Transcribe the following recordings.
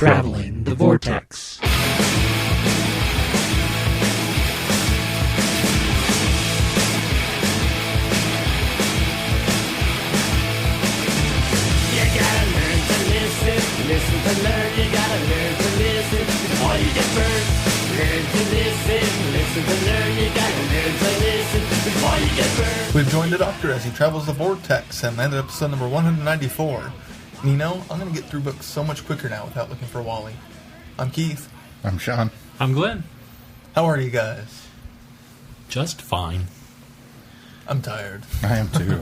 Traveling the Vortex. Listen to learn, you gotta learn to listen before you get burned. Learn to listen to learn, you gotta learn to listen before you get burned. We've joined the Doctor as he travels the Vortex and landed episode number 194. And you know, I'm gonna get through books so much quicker now without looking for Wally. I'm Keith. I'm Sean. I'm Glenn. How are you guys? Just fine. I'm tired. I am too.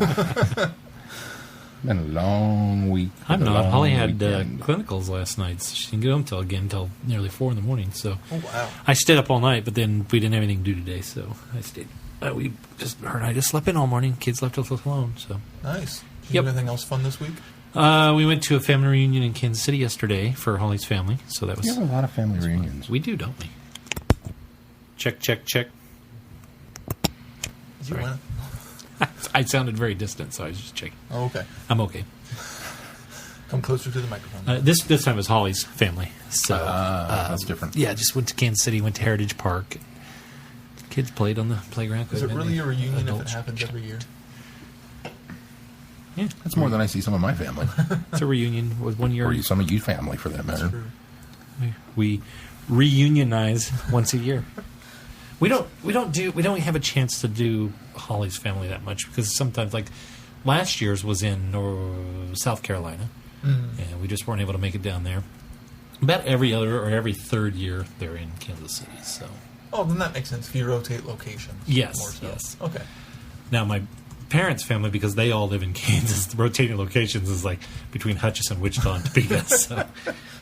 Been a long week. I'm not. Holly had clinicals last night. So she didn't get home until nearly 4 in the morning. So Oh, wow. I stayed up all night, but then we didn't have anything to do today, so I stayed. Her and I just slept in all morning. Kids left us alone. So Nice. Did you Yep. do anything else fun this week? we went to a family reunion in Kansas City yesterday for Holly's family. So that was. We have a lot of family reunions. We do, don't we? Check, check, check. Did you Sorry. win? I sounded very distant, so I was just checking. Oh, okay. I'm okay. Come closer to the microphone. This time it was Holly's family. So That's different. yeah, just went to Kansas City, went to Heritage Park. Kids played on the playground. Is it really a reunion if it Adults. happens every year? Yeah, That's more than I see some of my family. it's a reunion. It was 1 year. Or some of you family, for that matter. True. We reunionize once a year. We don't have a chance to do Holly's family that much because sometimes, like last year's was in South Carolina, and we just weren't able to make it down there. About every other or every third year they're in Kansas City. So Oh, then that makes sense if you rotate locations. Yes, More so. yes. Okay. now my parents' family, because they all live in Kansas, the rotating locations is like between Hutchinson, Wichita, and Topeka. So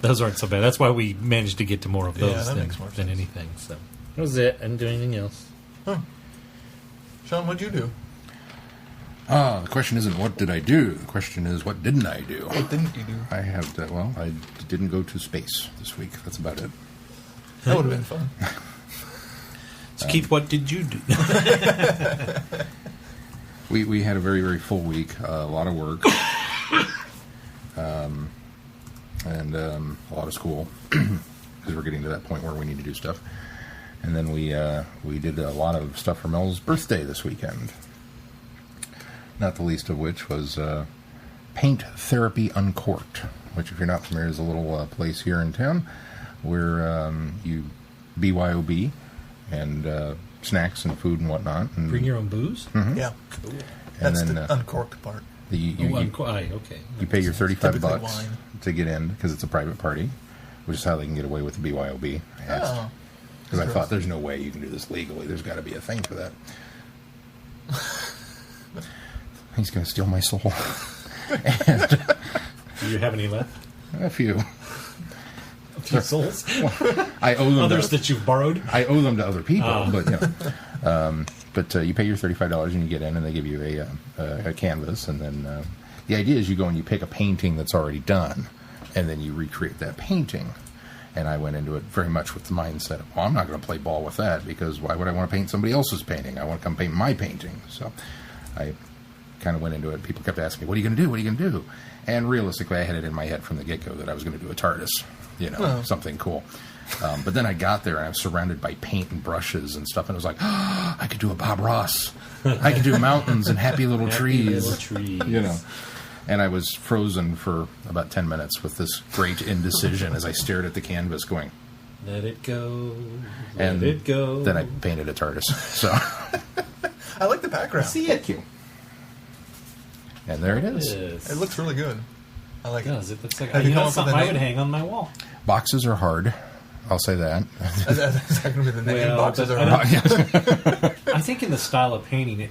those aren't so bad. That's why we managed to get to more of Yeah, those that makes more than sense. anything. So that was it. I didn't do anything else. Huh. Sean, what'd you do? The question isn't what did I do? The question is what didn't I do? What didn't you do? I have, I didn't go to space this week. That's about it. That would have been fun. So Keith, what did you do? We had a very, very full week, a lot of work, and a lot of school, because we're getting to that point where we need to do stuff. And then we did a lot of stuff for Mel's birthday this weekend, not the least of which was Paint Therapy Uncorked, which, if you're not familiar, is a little place here in town where you BYOB and snacks and food and whatnot. And Bring your own booze? Yeah. Cool. That's then, the uncorked part. Okay. You pay your $35 Typically wine. to get in because it's a private party, which is how they can get away with the BYOB. Oh. Because I thought there's no way you can do this legally. There's got to be a thing for that. He's going to steal my soul. And Do you have any left? a few. A few souls? I owe them Others that you've borrowed? I owe them to other people, but you pay your $35 and you get in, and they give you a canvas, and then the idea is you go and you pick a painting that's already done, and then you recreate that painting. And I went into it very much with the mindset of, well, I'm not going to play ball with that, because why would I want to paint somebody else's painting? I want to come paint my painting. So I kind of went into it. People kept asking me, what are you going to do? What are you going to do? And realistically, I had it in my head from the get-go that I was going to do a TARDIS, something cool. But then I got there, and I was surrounded by paint and brushes and stuff, and I was like, I could do a Bob Ross. I could do mountains and happy little trees. And I was frozen for about 10 minutes with this great indecision as I stared at the canvas going, Let it go. and Let it go. then I painted a TARDIS. So, I like the background. thank you. And there it is. Yes. It looks really good. I like It it. does. It looks like Have you come that's up with something a I would name? hang on my wall. Boxes are hard. I'll say that. That's going to be the name. Well, Boxes but are I hard. I think in the style of painting,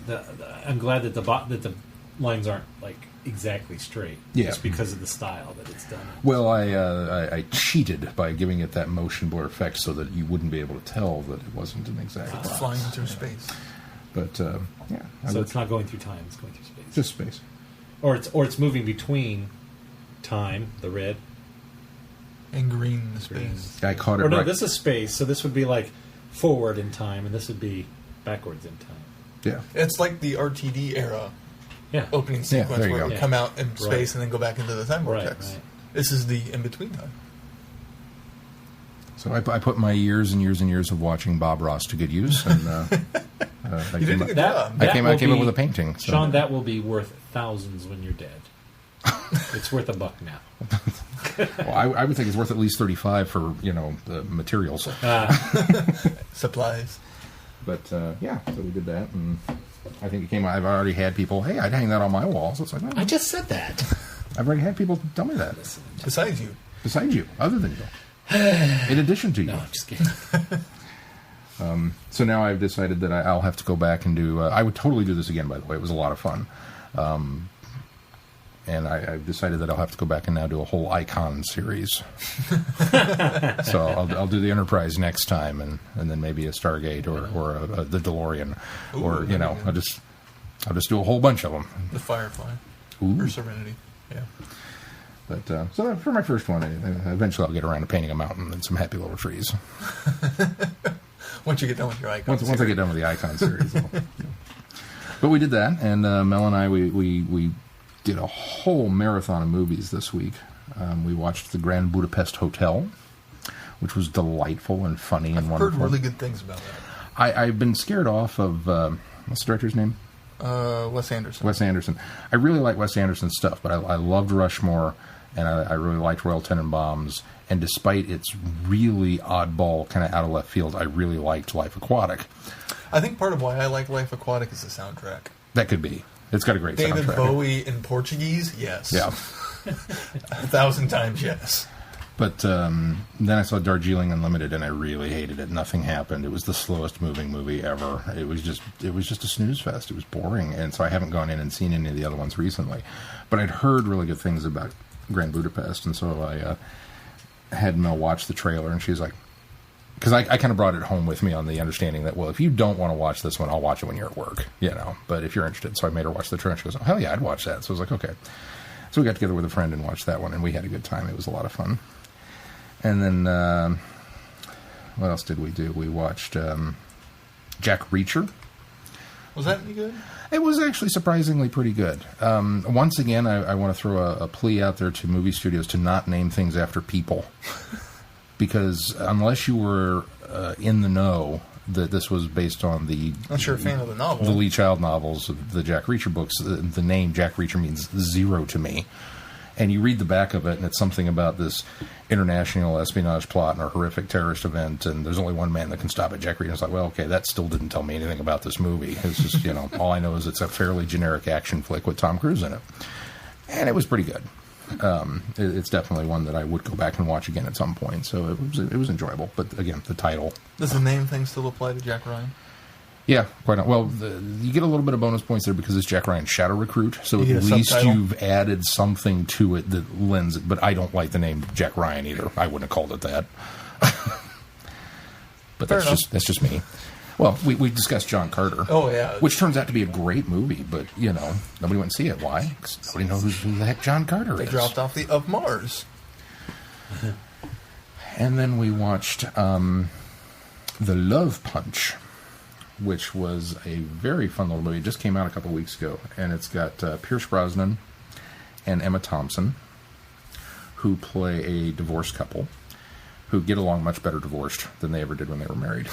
I'm glad that the lines aren't like exactly straight. Yeah. Just because of the style that it's done. Well, I cheated by giving it that motion blur effect so that you wouldn't be able to tell that it wasn't an exact box. Flying through space. But, yeah. So it's not going through time; it's going through space. just space. Or it's moving between time, the red. And green in the space. I caught it Or no, right. this is space. So this would be like forward in time, and this would be backwards in time. Yeah. It's like the RTD era Yeah. opening sequence there you where go. it would come out in space and then go back into the time Right, vortex. right. This is the in-between time. So I put my years and years and years of watching Bob Ross to good use, and You did a good job. I came up with a painting. So. Sean, that will be worth thousands when you're dead. It's worth $1 now. Well, I would think it's worth at least $35 for the materials, Supplies. But yeah, so we did that, and I think it came. I've already had people. Hey, I'd hang that on my wall. So it's like, I just said that. I've already had people tell me that. Besides you. Besides you, other than you, in addition to you. No, I'm just kidding. So now I've decided that I'll have to go back and do. I would totally do this again. By the way, it was a lot of fun. And I've decided that I'll have to go back and now do a whole Icon series. So I'll do the Enterprise next time, and then maybe a Stargate or the DeLorean, or I'll just do a whole bunch of them. The Firefly. Ooh. Or Serenity. Yeah. But so for my first one, eventually I'll get around to painting a mountain and some happy little trees. Once you get done with your Icon Once I get done with the Icon series. But we did that, and Mel and I we did a whole marathon of movies this week. We watched the Grand Budapest Hotel, which was delightful and funny and wonderful. I've heard really good things about that. I've been scared off of what's the director's name? Wes Anderson. Wes Anderson. I really like Wes Anderson's stuff, but I loved Rushmore, and I really liked Royal Tenenbaums. And despite its really oddball, kind of out of left field, I really liked Life Aquatic. I think part of why I like Life Aquatic is the soundtrack. That could be. It's got a great soundtrack. David Bowie in Portuguese, yes. Yeah. 1,000 times yes. But then I saw Darjeeling Unlimited, and I really hated it. Nothing happened. It was the slowest moving movie ever. It was just a snooze fest. It was boring, and so I haven't gone in and seen any of the other ones recently. But I'd heard really good things about Grand Budapest, and so I had Mel watch the trailer, and she was like, because I kind of brought it home with me on the understanding that, well, if you don't want to watch this one, I'll watch it when you're at work, but if you're interested. So I made her watch the trailer, and she goes, oh, hell yeah, I'd watch that. So I was like, okay. So we got together with a friend and watched that one, and we had a good time. It was a lot of fun. And then, what else did we do? We watched Jack Reacher. Was that any good? It was actually surprisingly pretty good. Once again, I want to throw a plea out there to movie studios to not name things after people. Because unless you were in the know that this was based on the... Unless you're a fan of the novel. The Lee Child novels, the Jack Reacher books, the name Jack Reacher means zero to me. And you read the back of it, and it's something about this international espionage plot and a horrific terrorist event, and there's only one man that can stop it, Jack Reacher. It's like, well, okay, that still didn't tell me anything about this movie. It's just, all I know is it's a fairly generic action flick with Tom Cruise in it. And it was pretty good. It's definitely one that I would go back and watch again at some point. So it was enjoyable. But again, the title. Does the name thing still apply to Jack Ryan? Yeah, quite. Well, you get a little bit of bonus points there because it's Jack Ryan's Shadow Recruit. So at least you've added something to it that lends it. But I don't like the name Jack Ryan either. I wouldn't have called it that. But that's just me. Well, we discussed John Carter. Oh, yeah. Which turns out to be a great movie, but, nobody went and see it. Why? Because nobody knows who the heck John Carter is. They dropped off of Mars. And then we watched The Love Punch, which was a very fun little movie. It just came out a couple weeks ago, and it's got Pierce Brosnan and Emma Thompson, who play a divorced couple who get along much better divorced than they ever did when they were married.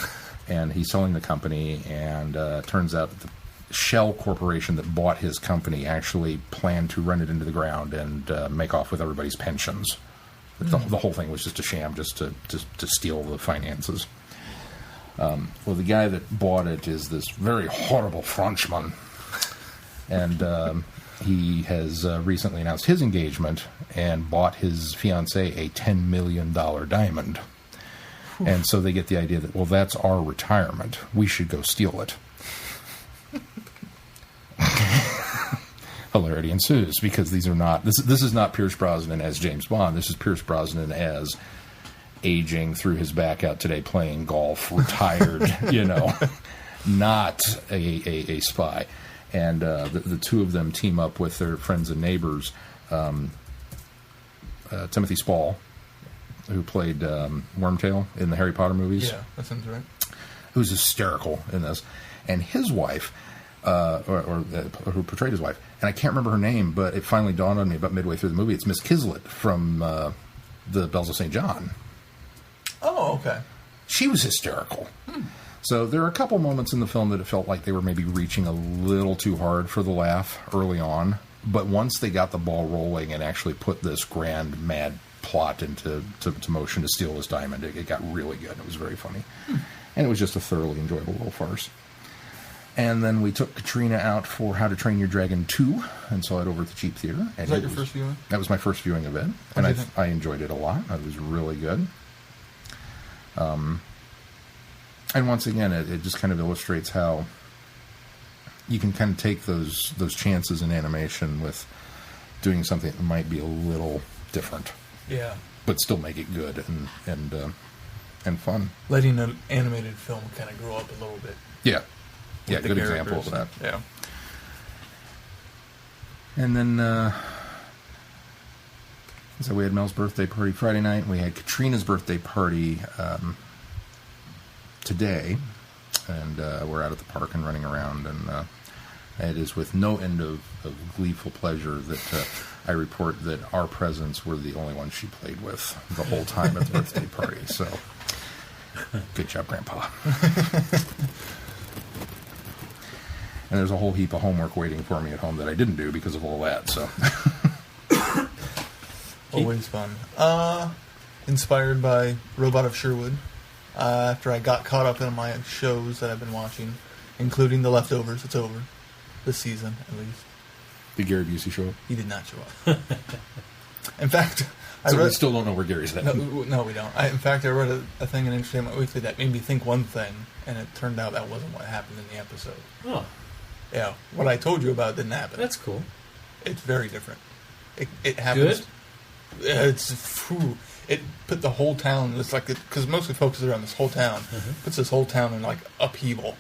And he's selling the company, and turns out that the Shell Corporation that bought his company actually planned to run it into the ground and make off with everybody's pensions. The whole thing was just a sham, just to steal the finances. Well, the guy that bought it is this very horrible Frenchman, and he has recently announced his engagement and bought his fiancée a $10 million diamond. And so they get the idea that, well, that's our retirement. We should go steal it. Hilarity ensues because these are not. This is not Pierce Brosnan as James Bond. This is Pierce Brosnan as aging through his back out today, playing golf, retired. Not a spy. And the two of them team up with their friends and neighbors, Timothy Spall, who played Wormtail in the Harry Potter movies. Yeah, that sounds right. Who's hysterical in this. And his wife, or who portrayed his wife, and I can't remember her name, but it finally dawned on me about midway through the movie. It's Miss Kislet from The Bells of St. John. Oh, okay. She was hysterical. So there are a couple moments in the film that it felt like they were maybe reaching a little too hard for the laugh early on. But once they got the ball rolling and actually put this grand, mad plot into motion to steal this diamond, it got really good. It was very funny. And it was just a thoroughly enjoyable little farce. And then we took Katrina out for How to Train Your Dragon 2 and saw it over at the Cheap Theater. And Was that your first viewing? That was my first viewing of it. And I enjoyed it a lot. It was really good. And once again, it just kind of illustrates how you can kind of take those chances in animation with doing something that might be a little different. Yeah. But still make it good and fun. Letting an animated film kind of grow up a little bit. Yeah. Yeah, The good example of characters. that. Yeah. And then, so we had Mel's birthday party Friday night. We had Katrina's birthday party today. And we're out at the park and running around. And it is with no end of gleeful pleasure that I report that our presents were the only ones she played with the whole time at the birthday party. So, good job, Grandpa. And there's a whole heap of homework waiting for me at home that I didn't do because of all that. So, Always fun. Inspired by Robot of Sherwood. After I got caught up in my shows that I've been watching, including The Leftovers. It's over. This season, at least. did Gary Busey show up? He did not show up. In fact, We still don't know where Gary's at. No, we don't. In fact, I read a thing in Entertainment Weekly that made me think one thing, and it turned out that wasn't what happened in the episode. Oh, Yeah, what I told you about didn't happen. that's cool. It's very different. It happens. Good? It put the whole town. It's like because mostly focuses around this whole town. Puts this whole town in like upheaval,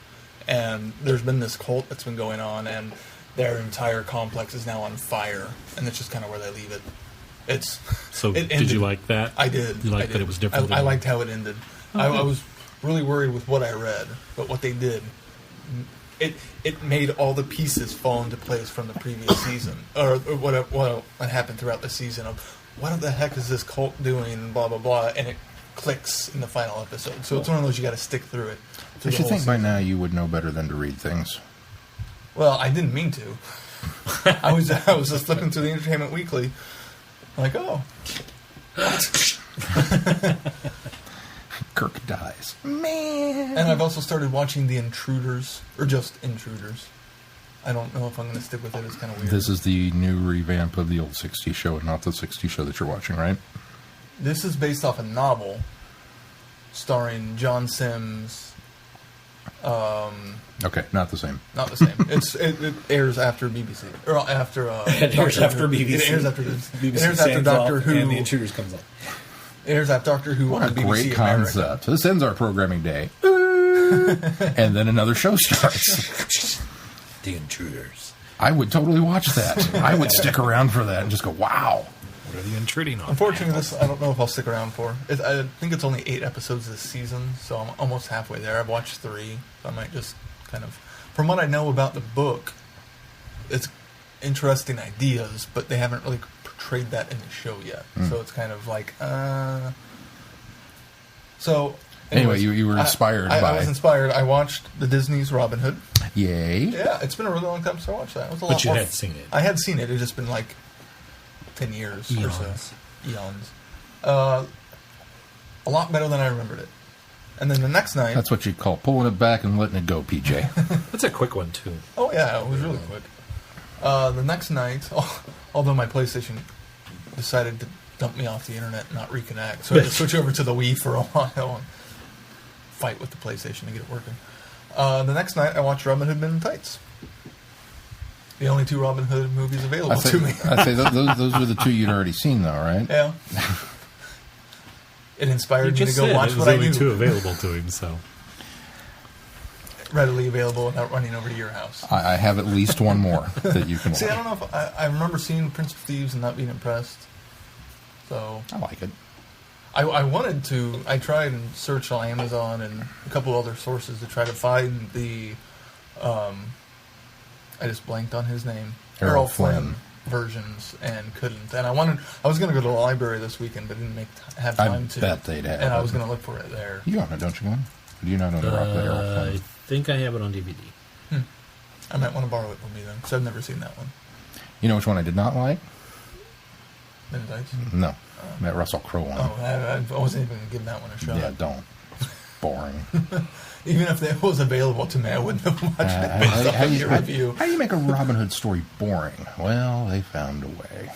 and there's been this cult that's been going on, and their entire complex is now on fire, and that's just kind of where they leave it. It's So, it did ended- you like that? I did. You liked I did. that it was different? I liked how it ended. I was really worried with what I read, but what they did, it made all the pieces fall into place from the previous season, or what happened throughout the season of what the heck is this cult doing, blah blah blah, and it clicks in the final episode. So it's one of those you got to stick through it. I should think by now you would know better than to read things. Well, I didn't mean to. I was just flipping through the Entertainment Weekly, like, oh. Kirk dies. Man. And I've also started watching The Intruders, or just Intruders. I don't know if I'm going to stick with it. It's kind of weird. This is the new revamp of the old 60s show, and not the 60s show that you're watching, right? This is based off a novel starring John Sims. Okay, not the same. Not the same. It airs after BBC. Or after... It airs after BBC. It airs after BBC It airs after stands Doctor up Who. and The Intruders comes up. It airs after Doctor Who What on a BBC great America. concept. This ends our programming day. And then another show starts. The Intruders. I would totally watch that. I would stick around for that and just go, wow. What are they intruding on? Unfortunately, this I don't know if I'll stick around for. I think it's only 8 episodes this season, so I'm almost halfway there. I've watched 3, so I might just kind of... From what I know about the book, it's interesting ideas, but they haven't really portrayed that in the show yet. So it's kind of like... So... Anyway, you were inspired by... I was inspired. I watched the Disney's Robin Hood. Yay. Yeah, it's been a really long time since I watched that. It was a lot But you more had seen it. I had seen it. It's just been like 10 years or Eons. so. Eons. A lot better than I remembered it. And then the next night... That's what you call pulling it back and letting it go, PJ. That's a quick one, too. Oh, yeah, it was really quick. The next night, although my PlayStation decided to dump me off the internet and not reconnect, so I had to switch over to the Wii for a while and fight with the PlayStation to get it working. The next night, I watched Robin Hood Men in Tights. The only 2 Robin Hood movies available to me. I'd say those were the 2 you'd already seen, though, right? Yeah. It inspired me to just go said watch it was what I only knew. 2 available to him, so... Readily available without running over to your house. I have at least one more that you can watch. See, I don't know if... I remember seeing Prince of Thieves and not being impressed. So... I like it. I wanted to... I tried and searched on Amazon and a couple other sources to try to find the... I just blanked on his name. Errol Flynn. versions and couldn't. And I was going to go to the library this weekend, but didn't have time to. I bet they'd have. And I it. was going to look for it there. You own it, don't you, Glenn? Do you not own the Rock That Arrow I film? think I have it on DVD. I might want to borrow it from you then, because I've never seen that one. You know which one I did not like? Men in Tights? No. That Russell Crowe one. Oh, I wasn't even going to give that one a shot. Yeah, don't. It's boring. Even if it was available to me, I wouldn't have watched it based on your review. How do you make a Robin Hood story boring? Well, they found a way.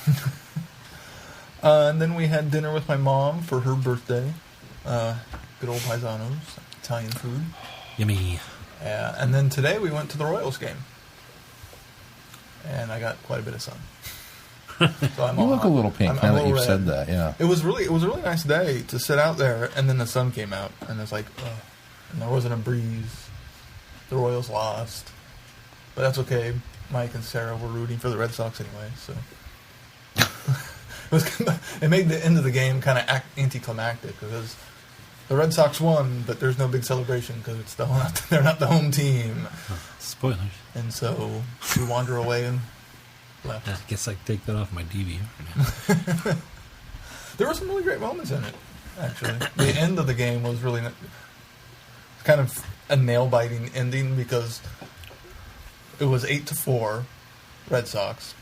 And then we had dinner with my mom for her birthday. Good old paisanos, Italian food. Yummy. Yeah, and then today we went to the Royals game. And I got quite a bit of sun. So I'm You all look a hot. little pink I'm now a that little you've red. said that, yeah. It was a really nice day to sit out there, and then the sun came out, and it's like, and there wasn't a breeze. The Royals lost, but that's okay. Mike and Sarah were rooting for the Red Sox anyway, so it made the end of the game kind of anticlimactic because the Red Sox won, but there's no big celebration because they're not the home team, Spoilers. and so we wander away and left. I guess I can take that off my DVR. There were some really great moments in it, actually. The end of the game was really kind of a nail-biting ending because it was 8-4 Red Sox,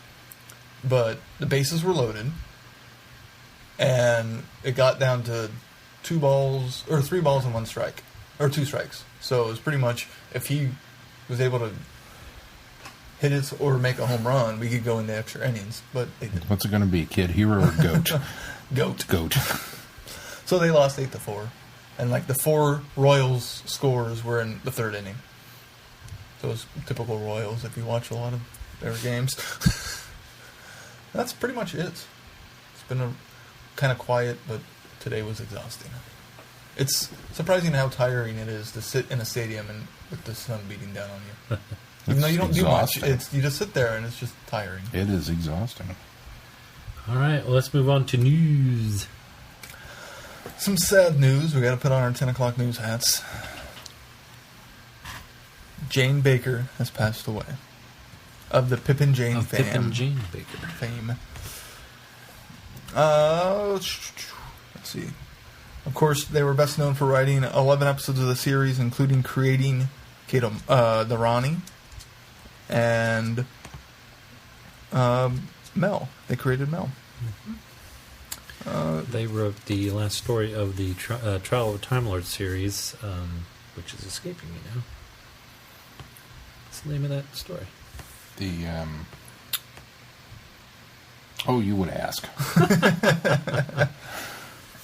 but the bases were loaded, and it got down to 3 balls and 1 strike, or 2 strikes. So it was pretty much, if he was able to hit it or make a home run, we could go into extra innings, but they didn't. What's it going to be, kid? Hero or goat? Goat. So they lost 8-4. And like the 4 Royals scores were in the 3rd inning. So it's typical Royals if you watch a lot of their games. That's pretty much it. It's been a kind of quiet, but today was exhausting. It's surprising how tiring it is to sit in a stadium and with the sun beating down on you. Even though you don't do much, you just sit there and it's just tiring. It is exhausting. All right, well, let's move on to news. Some sad news. We got to put on our 10 o'clock news hats. Jane Baker has passed away. Of the Pip and Jane Of fame. Pip and Jane Baker. Fame. Let's see. Of course, they were best known for writing 11 episodes of the series, including creating the Ronnie and Mel. They created Mel. They wrote the last story of the Trial of a Time Lord series, which is escaping me now. What's the name of that story? Oh, you would ask.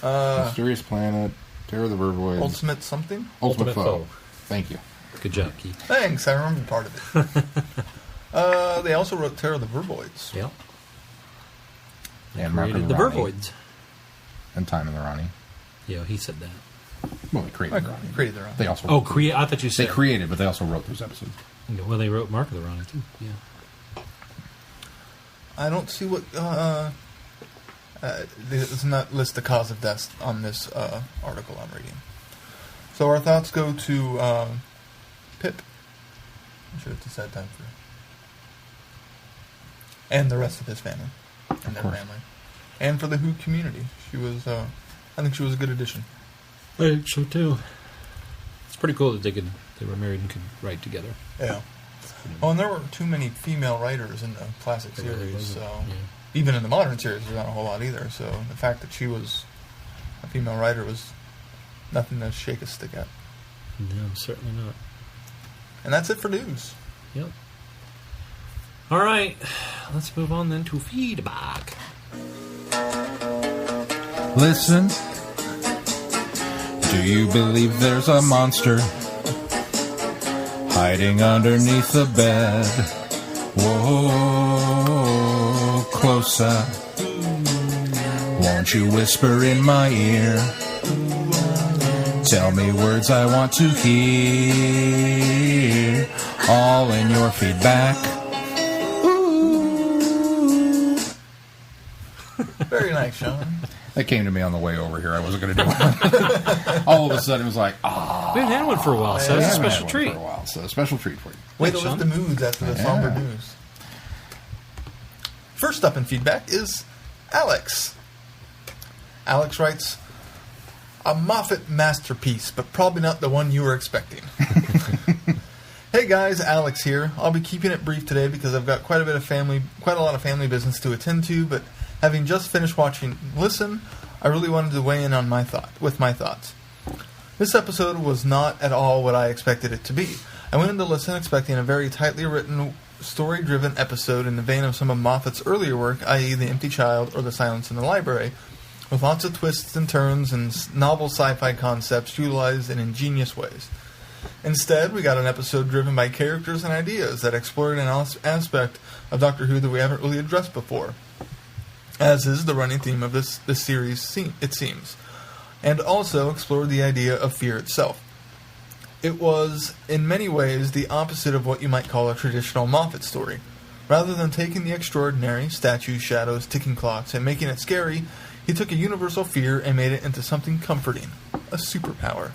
Mysterious Planet, Terror of the Vervoids. Ultimate something? Ultimate Foe. Thank you. Good job, Keith. Thanks, I remember part of it. They also wrote Terror of the Vervoids. Yep. And Mark Created of the Ronnie. Vervoids. And Time of the Ronnie. Yeah, he said that. Well, they created the They Ronnie. created the Ronnie. They also Oh, wrote I thought you They said... created, but they also wrote those episodes. Well, they wrote Mark of the Ronnie, too. Yeah. I don't see what... does not list the cause of death on this article I'm reading. So our thoughts go to Pip. I'm sure it's a sad time for him. And the rest of his family. And their course. family. And for the Who community. She was... I think she was a good addition. I think so, too. It's pretty cool that they were married and could write together. Yeah. Well, and there weren't too many female writers in the classic There really series, wasn't, so... yeah. Even in the modern series, there's not a whole lot either, so the fact that she was a female writer was nothing to shake a stick at. No, certainly not. And that's it for news. Yep. All right, let's move on then to feedback. Listen. Do you believe there's a monster hiding underneath the bed? Whoa, closer. Won't you whisper in my ear? Tell me words I want to hear. All in your feedback. Ooh. Very nice, Sean. That came to me on the way over here. I wasn't going to do it. All of a sudden, it was like, We haven't had one for a while, so it's a haven't had special one treat. for a while, so a special treat for you. Way to Thanks, lift Sean. the moods after the Yeah. somber news. First up in feedback is Alex. Alex writes, a Moffat masterpiece, but probably not the one you were expecting. Hey guys, Alex here. I'll be keeping it brief today because I've got quite a lot of family business to attend to, but having just finished watching Listen, I really wanted to weigh in on my thoughts. This episode was not at all what I expected it to be. I went into Listen expecting a very tightly written, story-driven episode in the vein of some of Moffat's earlier work, i.e. The Empty Child or The Silence in the Library, with lots of twists and turns and novel sci-fi concepts utilized in ingenious ways. Instead, we got an episode driven by characters and ideas that explored an aspect of Doctor Who that we haven't really addressed before, as is the running theme of this series, it seems, and also explored the idea of fear itself. It was, in many ways, the opposite of what you might call a traditional Moffat story. Rather than taking the extraordinary, statues, shadows, ticking clocks, and making it scary, he took a universal fear and made it into something comforting, a superpower.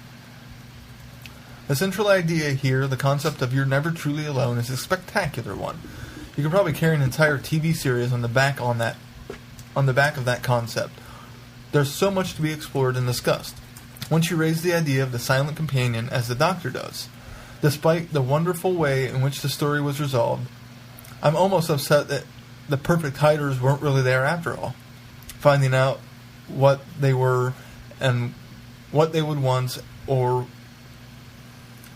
The central idea here, the concept of you're never truly alone, is a spectacular one. You could probably carry an entire TV series on the back of that concept. There's so much to be explored and discussed. Once you raise the idea of the silent companion, as the Doctor does, despite the wonderful way in which the story was resolved, I'm almost upset that the perfect hiders weren't really there after all. Finding out what they were and what they would want or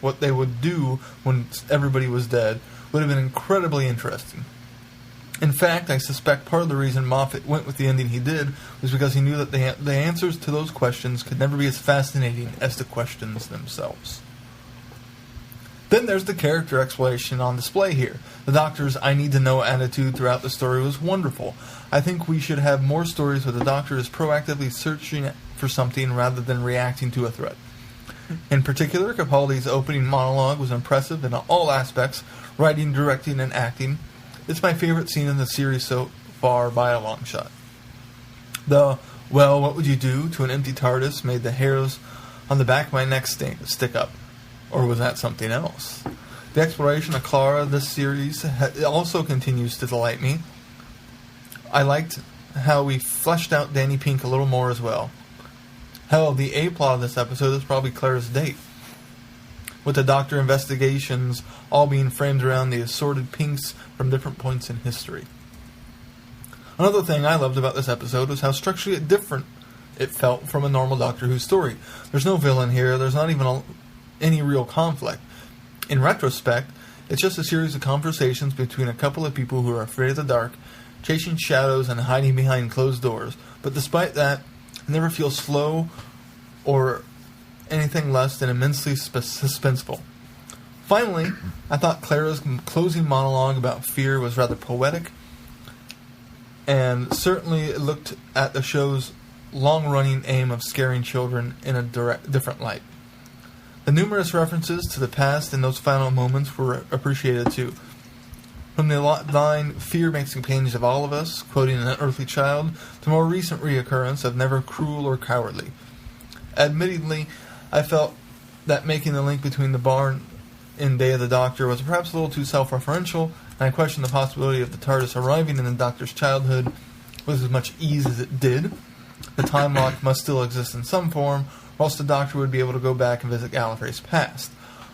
what they would do when everybody was dead would have been incredibly interesting. In fact, I suspect part of the reason Moffat went with the ending he did was because he knew that the answers to those questions could never be as fascinating as the questions themselves. Then there's the character exploration on display here. The Doctor's I need to know attitude throughout the story was wonderful. I think we should have more stories where the Doctor is proactively searching for something rather than reacting to a threat. In particular, Capaldi's opening monologue was impressive in all aspects, writing, directing, and acting. It's my favorite scene in the series so far by a long shot. The, well, what would you do to an empty TARDIS made the hairs on the back of my neck stick up. Or was that something else? The exploration of Clara this series also continues to delight me. I liked how we fleshed out Danny Pink a little more as well. Hell, the A-plot of this episode is probably Clara's date, with the Doctor investigations all being framed around the assorted Pinks from different points in history. Another thing I loved about this episode was how structurally different it felt from a normal Doctor Who story. There's no villain here, there's not even any real conflict. In retrospect, it's just a series of conversations between a couple of people who are afraid of the dark, chasing shadows and hiding behind closed doors, but despite that, it never feels slow or anything less than immensely suspenseful. Finally, I thought Clara's closing monologue about fear was rather poetic, and certainly it looked at the show's long-running aim of scaring children in a different light. The numerous references to the past in those final moments were appreciated too. From the line, fear makes companions of all of us, quoting an earthly child, to more recent reoccurrence of never cruel or cowardly. Admittedly, I felt that making the link between the barn in Day of the Doctor was perhaps a little too self-referential, and I questioned the possibility of the TARDIS arriving in the Doctor's childhood with as much ease as it did. The time lock must still exist in some form, or else the Doctor would be able to go back and visit Gallifrey's past.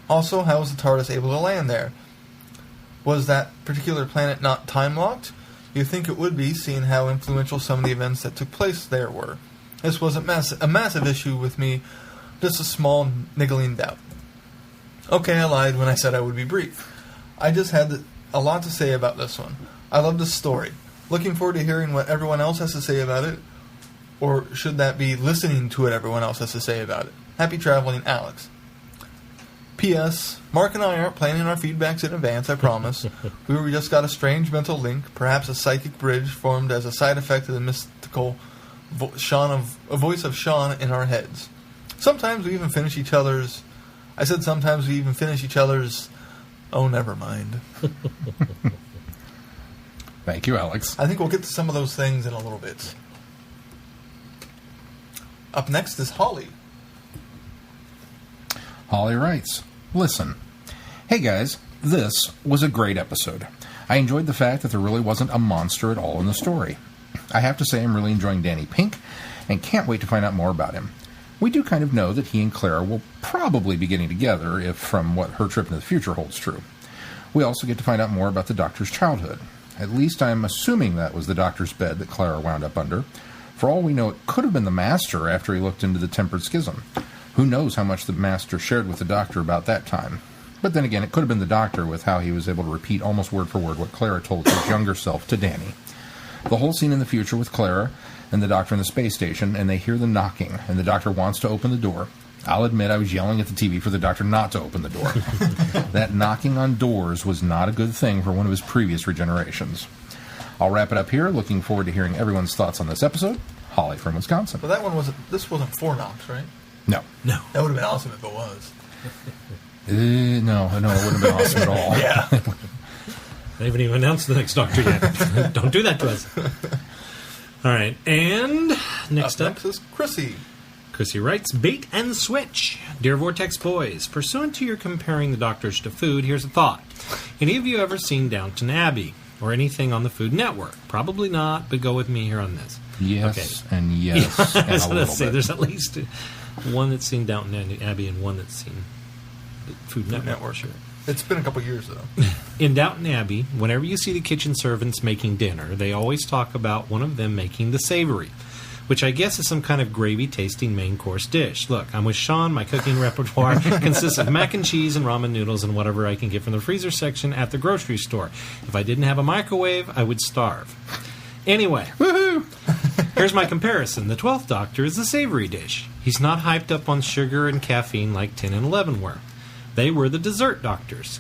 Also, how was the TARDIS able to land there? Was that particular planet not time-locked? You'd think it would be, seeing how influential some of the events that took place there were. This was a massive issue with me, just a small niggling doubt. Okay, I lied when I said I would be brief. I just had a lot to say about this one. I love the story. Looking forward to hearing what everyone else has to say about it, or should that be listening to what everyone else has to say about it? Happy traveling, Alex. P.S. Mark and I aren't planning our feedbacks in advance, I promise. We just got a strange mental link, perhaps a psychic bridge formed as a side effect of the mystical voice of Sean in our heads. Sometimes we even finish each other's... I said sometimes we even finish each other's... Oh, never mind. Thank you, Alex. I think we'll get to some of those things in a little bit. Up next is Holly. Holly writes, listen. Hey guys, this was a great episode. I enjoyed the fact that there really wasn't a monster at all in the story. I have to say I'm really enjoying Danny Pink, and can't wait to find out more about him. We do kind of know that he and Clara will probably be getting together if from what her trip into the future holds true. We also get to find out more about the Doctor's childhood. At least I'm assuming that was the Doctor's bed that Clara wound up under. For all we know, it could have been the Master after he looked into the Tempered Schism. Who knows how much the Master shared with the Doctor about that time. But then again, it could have been the Doctor with how he was able to repeat almost word for word what Clara told his younger self to Danny. The whole scene in the future with Clara and the Doctor in the space station, and they hear the knocking, and the Doctor wants to open the door. I'll admit I was yelling at the TV for the Doctor not to open the door. That knocking on doors was not a good thing for one of his previous regenerations. I'll wrap it up here. Looking forward to hearing everyone's thoughts on this episode. Holly from Wisconsin. But that one this wasn't 4 knocks, right? No. No. That would have been awesome if it was. No, it wouldn't have been awesome at all. Yeah. They haven't even announced the next Doctor yet. Don't do that to us. All right, and next up Next is Chrissy. Chrissy writes, Bait and Switch. Dear Vortex Boys, pursuant to your comparing the Doctors to food, here's a thought. Any of you ever seen Downton Abbey or anything on the Food Network? Probably not, but go with me here on this. Yes, and yes, and That's a what I little say. bit. There's at least one that's seen Downton Abbey and one that's seen the Food Network. Sure. It's been a couple years, though. In Downton Abbey, whenever you see the kitchen servants making dinner, they always talk about one of them making the savory, which I guess is some kind of gravy-tasting main-course dish. Look, I'm with Sean. My cooking repertoire consists of mac and cheese and ramen noodles and whatever I can get from the freezer section at the grocery store. If I didn't have a microwave, I would starve. Anyway, here's my comparison. The 12th Doctor is the savory dish. He's not hyped up on sugar and caffeine like 10 and 11 were. They were the dessert doctors.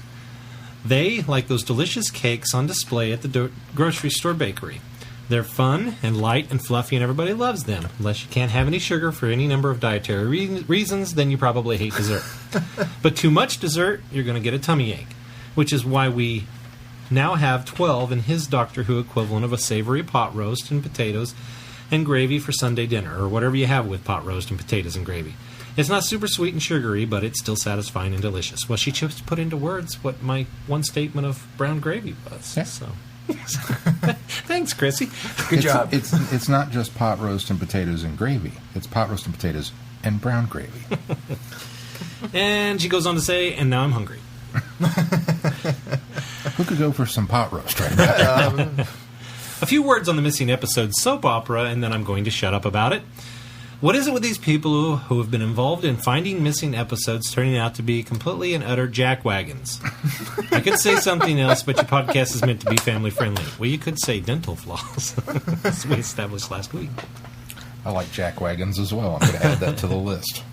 They, like those delicious cakes on display at the grocery store bakery. They're fun and light and fluffy, and everybody loves them. Unless you can't have any sugar for any number of dietary reasons, then you probably hate dessert. But too much dessert, you're going to get a tummy ache, which is why we now have 12 in his Doctor Who equivalent of a savory pot roast and potatoes and gravy for Sunday dinner, or whatever you have with pot roast and potatoes and gravy. It's not super sweet and sugary, but it's still satisfying and delicious. Well, she just put into words what my one statement of brown gravy was. Yeah. So, thanks, Chrissy. Good job. It's not just pot roast and potatoes and gravy. It's pot roast and potatoes and brown gravy. And she goes on to say, and now I'm hungry. We could go for some pot roast right now. A few words on the missing episode soap opera, and then I'm going to shut up about it. What is it with these people who have been involved in finding missing episodes turning out to be completely and utter jackwagons? I could say something else, but your podcast is meant to be family friendly. Well, you could say dental flaws, as we established last week. I like jackwagons as well. I'm going to add that to the list.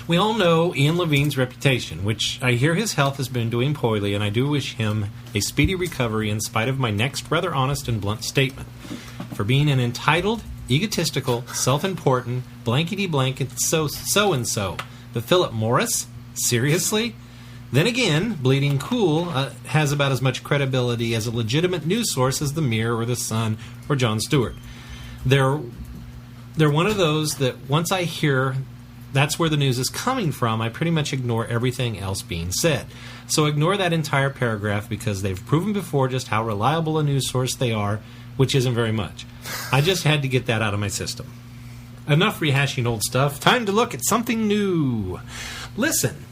We all know Ian Levine's reputation, which I hear his health has been doing poorly, and I do wish him a speedy recovery in spite of my next rather honest and blunt statement. For being an entitled, egotistical, self-important, blankety-blanket so-and-so. But Philip Morris? Seriously? Then again, Bleeding Cool has about as much credibility as a legitimate news source as The Mirror or The Sun or Jon Stewart. They're one of those that once I hear that's where the news is coming from, I pretty much ignore everything else being said. So ignore that entire paragraph because they've proven before just how reliable a news source they are, which isn't very much. I just had to get that out of my system. Enough rehashing old stuff. Time to look at something new. Listen.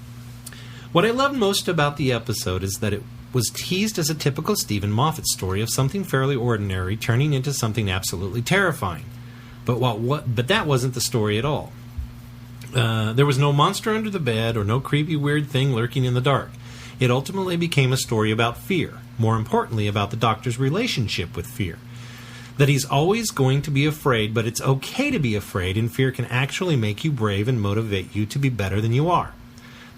What I loved most about the episode is that it was teased as a typical Steven Moffat story of something fairly ordinary turning into something absolutely terrifying. But that wasn't the story at all. There was no monster under the bed or no creepy weird thing lurking in the dark. It ultimately became a story about fear. More importantly, about the Doctor's relationship with fear. That he's always going to be afraid, but it's okay to be afraid, and fear can actually make you brave and motivate you to be better than you are.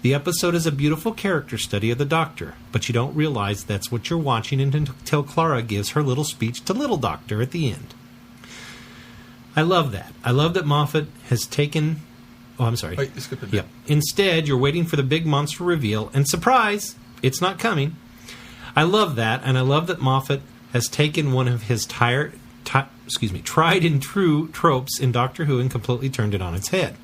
The episode is a beautiful character study of the Doctor, but you don't realize that's what you're watching until Clara gives her little speech to Little Doctor at the end. I love that. I love that Moffat has taken... Oh, I'm sorry. Wait, you skipped a bit. Yep. Instead, you're waiting for the big monster reveal, and surprise, it's not coming. I love that, and I love that Moffat has taken one of his tried and true tropes in Doctor Who and completely turned it on its head.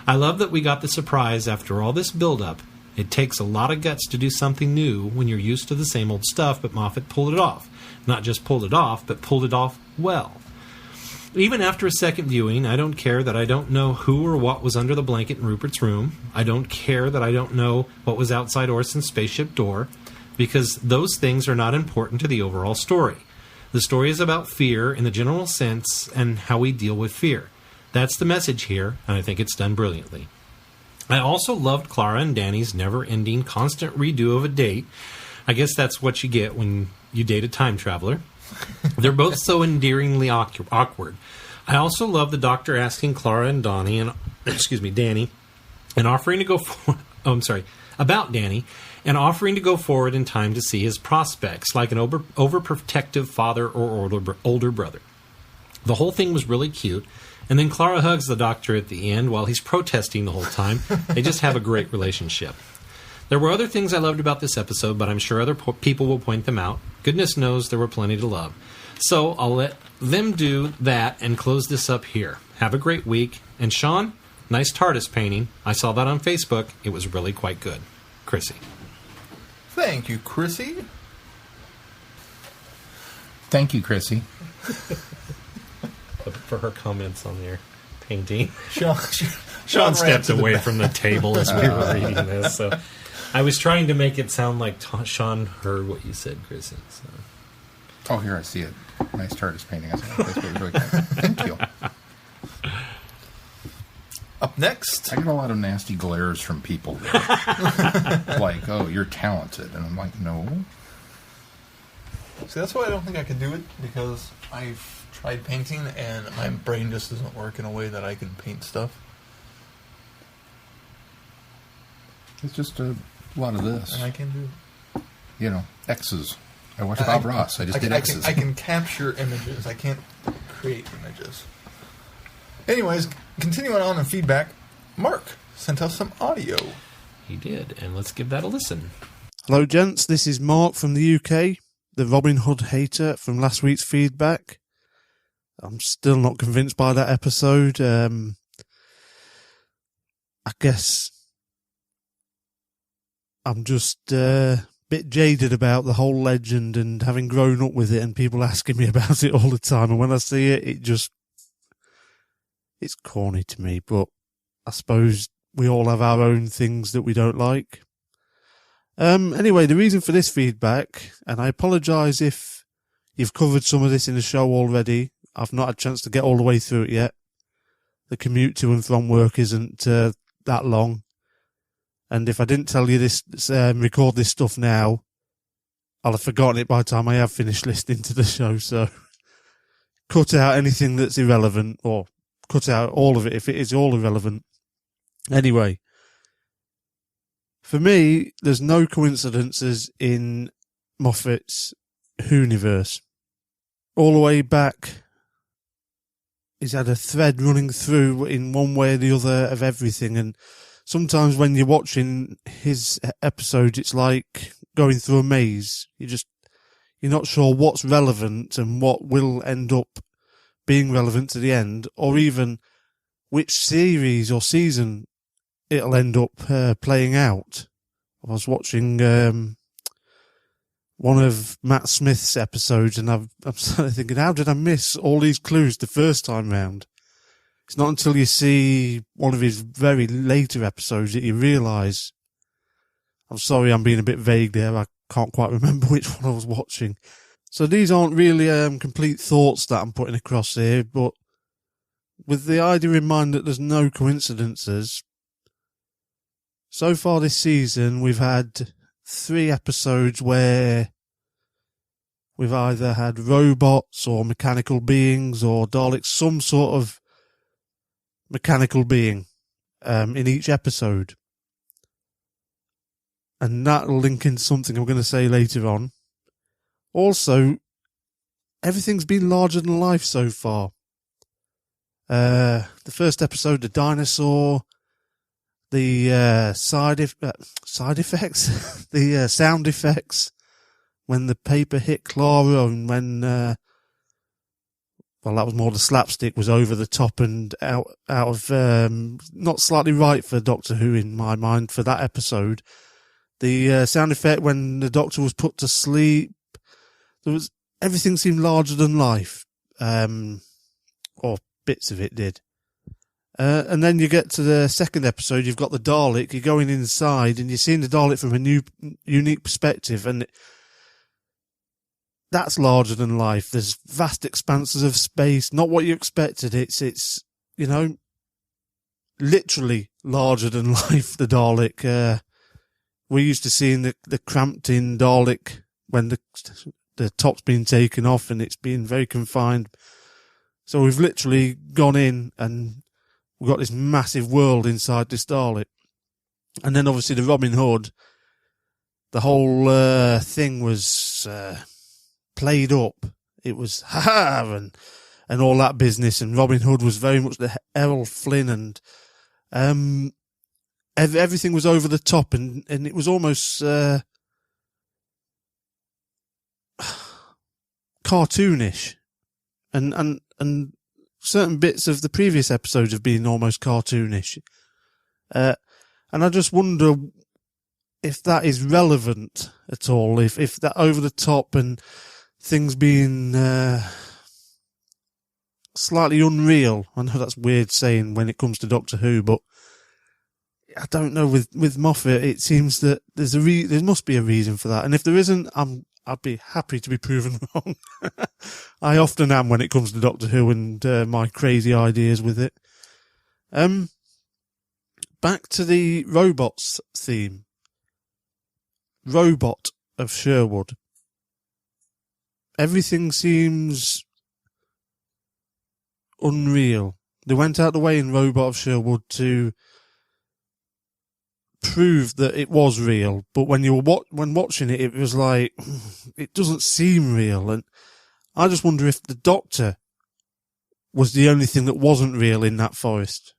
I love that we got the surprise after all this build-up, It takes a lot of guts to do something new when you're used to the same old stuff, but Moffat pulled it off. Not just pulled it off, but pulled it off well. Even after a second viewing, I don't care that I don't know who or what was under the blanket in Rupert's room. I don't care that I don't know what was outside Orson's spaceship door, because those things are not important to the overall story. The story is about fear in the general sense and how we deal with fear. That's the message here, and I think it's done brilliantly. I also loved Clara and Danny's never-ending, constant redo of a date. I guess that's what you get when you date a time traveler. They're both so endearingly awkward. I also love the doctor asking Clara and Danny, and offering to go about Danny, and offering to go forward in time to see his prospects, like an overprotective father or older brother. The whole thing was really cute. And then Clara hugs the doctor at the end while he's protesting the whole time. They just have a great relationship. There were other things I loved about this episode, but I'm sure other people will point them out. Goodness knows there were plenty to love. So I'll let them do that and close this up here. Have a great week. And Sean, nice TARDIS painting. I saw that on Facebook. It was really quite good. Chrissy. Thank you, Chrissy. Thank you, Chrissy. For her comments on your painting. Sean stepped away from the table as we were reading this. So I was trying to make it sound like Sean heard what you said, Chrissy. So. Oh, here I see it. Nice TARDIS painting. I saw it. Really good. Thank you. Up next. I get a lot of nasty glares from people. Like, oh, you're talented. And I'm like, no. See, that's why I don't think I could do it, because I've tried painting and my brain just doesn't work in a way that I can paint stuff. It's just a lot of this. And I can do it. You know, X's. I watched Bob Ross. I just did X's. I can capture images. I can't create images. Anyways, continuing on in feedback, Mark sent us some audio. He did, and let's give that a listen. Hello, gents. This is Mark from the UK, the Robin Hood hater from last week's feedback. I'm still not convinced by that episode. I guess I'm just a bit jaded about the whole legend and having grown up with it and people asking me about it all the time. And when I see it, it's corny to me. But I suppose we all have our own things that we don't like. Anyway, the reason for this feedback, and I apologise if you've covered some of this in the show already. I've not had a chance to get all the way through it yet. The commute to and from work isn't that long. And if I didn't tell you this, record this stuff now, I'll have forgotten it by the time I have finished listening to the show. So cut out anything that's irrelevant, or cut out all of it if it is all irrelevant. Anyway, for me, there's no coincidences in Moffat's Whoniverse. All the way back, he's had a thread running through in one way or the other of everything, and sometimes when you're watching his episodes, it's like going through a maze. You're not sure what's relevant and what will end up being relevant to the end, or even which series or season it'll end up playing out. I was watching one of Matt Smith's episodes, and I'm starting thinking, how did I miss all these clues the first time round? It's not until you see one of his very later episodes that you realise. I'm sorry, I'm being a bit vague there. I can't quite remember which one I was watching. So these aren't really complete thoughts that I'm putting across here, but with the idea in mind that there's no coincidences, so far this season we've had 3 episodes where we've either had robots or mechanical beings or Daleks, some sort of mechanical being in each episode. And that'll link into something I'm going to say later on. Also, everything's been larger than life so far. The first episode, the dinosaur, the side effects, the sound effects, when the paper hit Clara and when well, that was more the slapstick was over the top and out of, not slightly right for Doctor Who in my mind for that episode. The sound effect when the Doctor was put to sleep, everything seemed larger than life, or bits of it did. And then you get to the second episode, you've got the Dalek, you're going inside and you're seeing the Dalek from a unique perspective, and that's larger than life. There's vast expanses of space, not what you expected. It's literally larger than life, the Dalek. We're used to seeing the cramped in Dalek when the top's been taken off and it's been very confined. So we've literally gone in and we've got this massive world inside this Dalek. And then obviously the Robin Hood, the whole thing was played up. It was ha-ha and all that business, and Robin Hood was very much the Errol Flynn, and everything was over the top, and it was almost cartoonish, and certain bits of the previous episodes have been almost cartoonish, and I just wonder if that is relevant at all, if that over the top and things being slightly unreal. I know that's weird saying when it comes to Doctor Who, but I don't know, with Moffat, it seems that there must be a reason for that. And if there isn't, I'd be happy to be proven wrong. I often am when it comes to Doctor Who and my crazy ideas with it. Back to the robots theme. Robot of Sherwood. Everything seems unreal. They went out the way in Robot of Sherwood to prove that it was real, but when watching it, it was like, it doesn't seem real. And I just wonder if the Doctor was the only thing that wasn't real in that forest.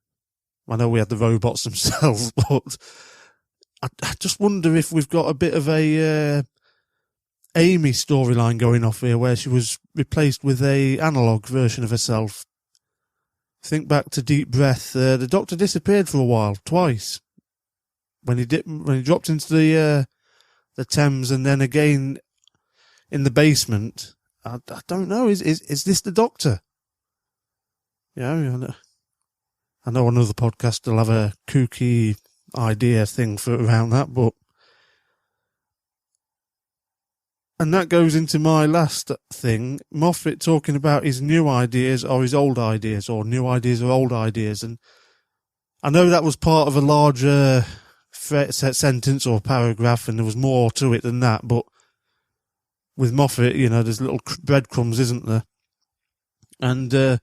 I know we had the robots themselves, but I just wonder if we've got a bit of a Amy storyline going off here, where she was replaced with a analog version of herself. Think back to Deep Breath. The Doctor disappeared for a while, twice. When he dropped into the Thames, and then again in the basement. I don't know. Is this the Doctor? Yeah, I know another podcast will have a kooky idea thing for around that, but. And that goes into my last thing, Moffat talking about his new ideas or his old ideas, or new ideas or old ideas. And I know that was part of a larger sentence or paragraph, and there was more to it than that. But with Moffat, there's little breadcrumbs, isn't there? And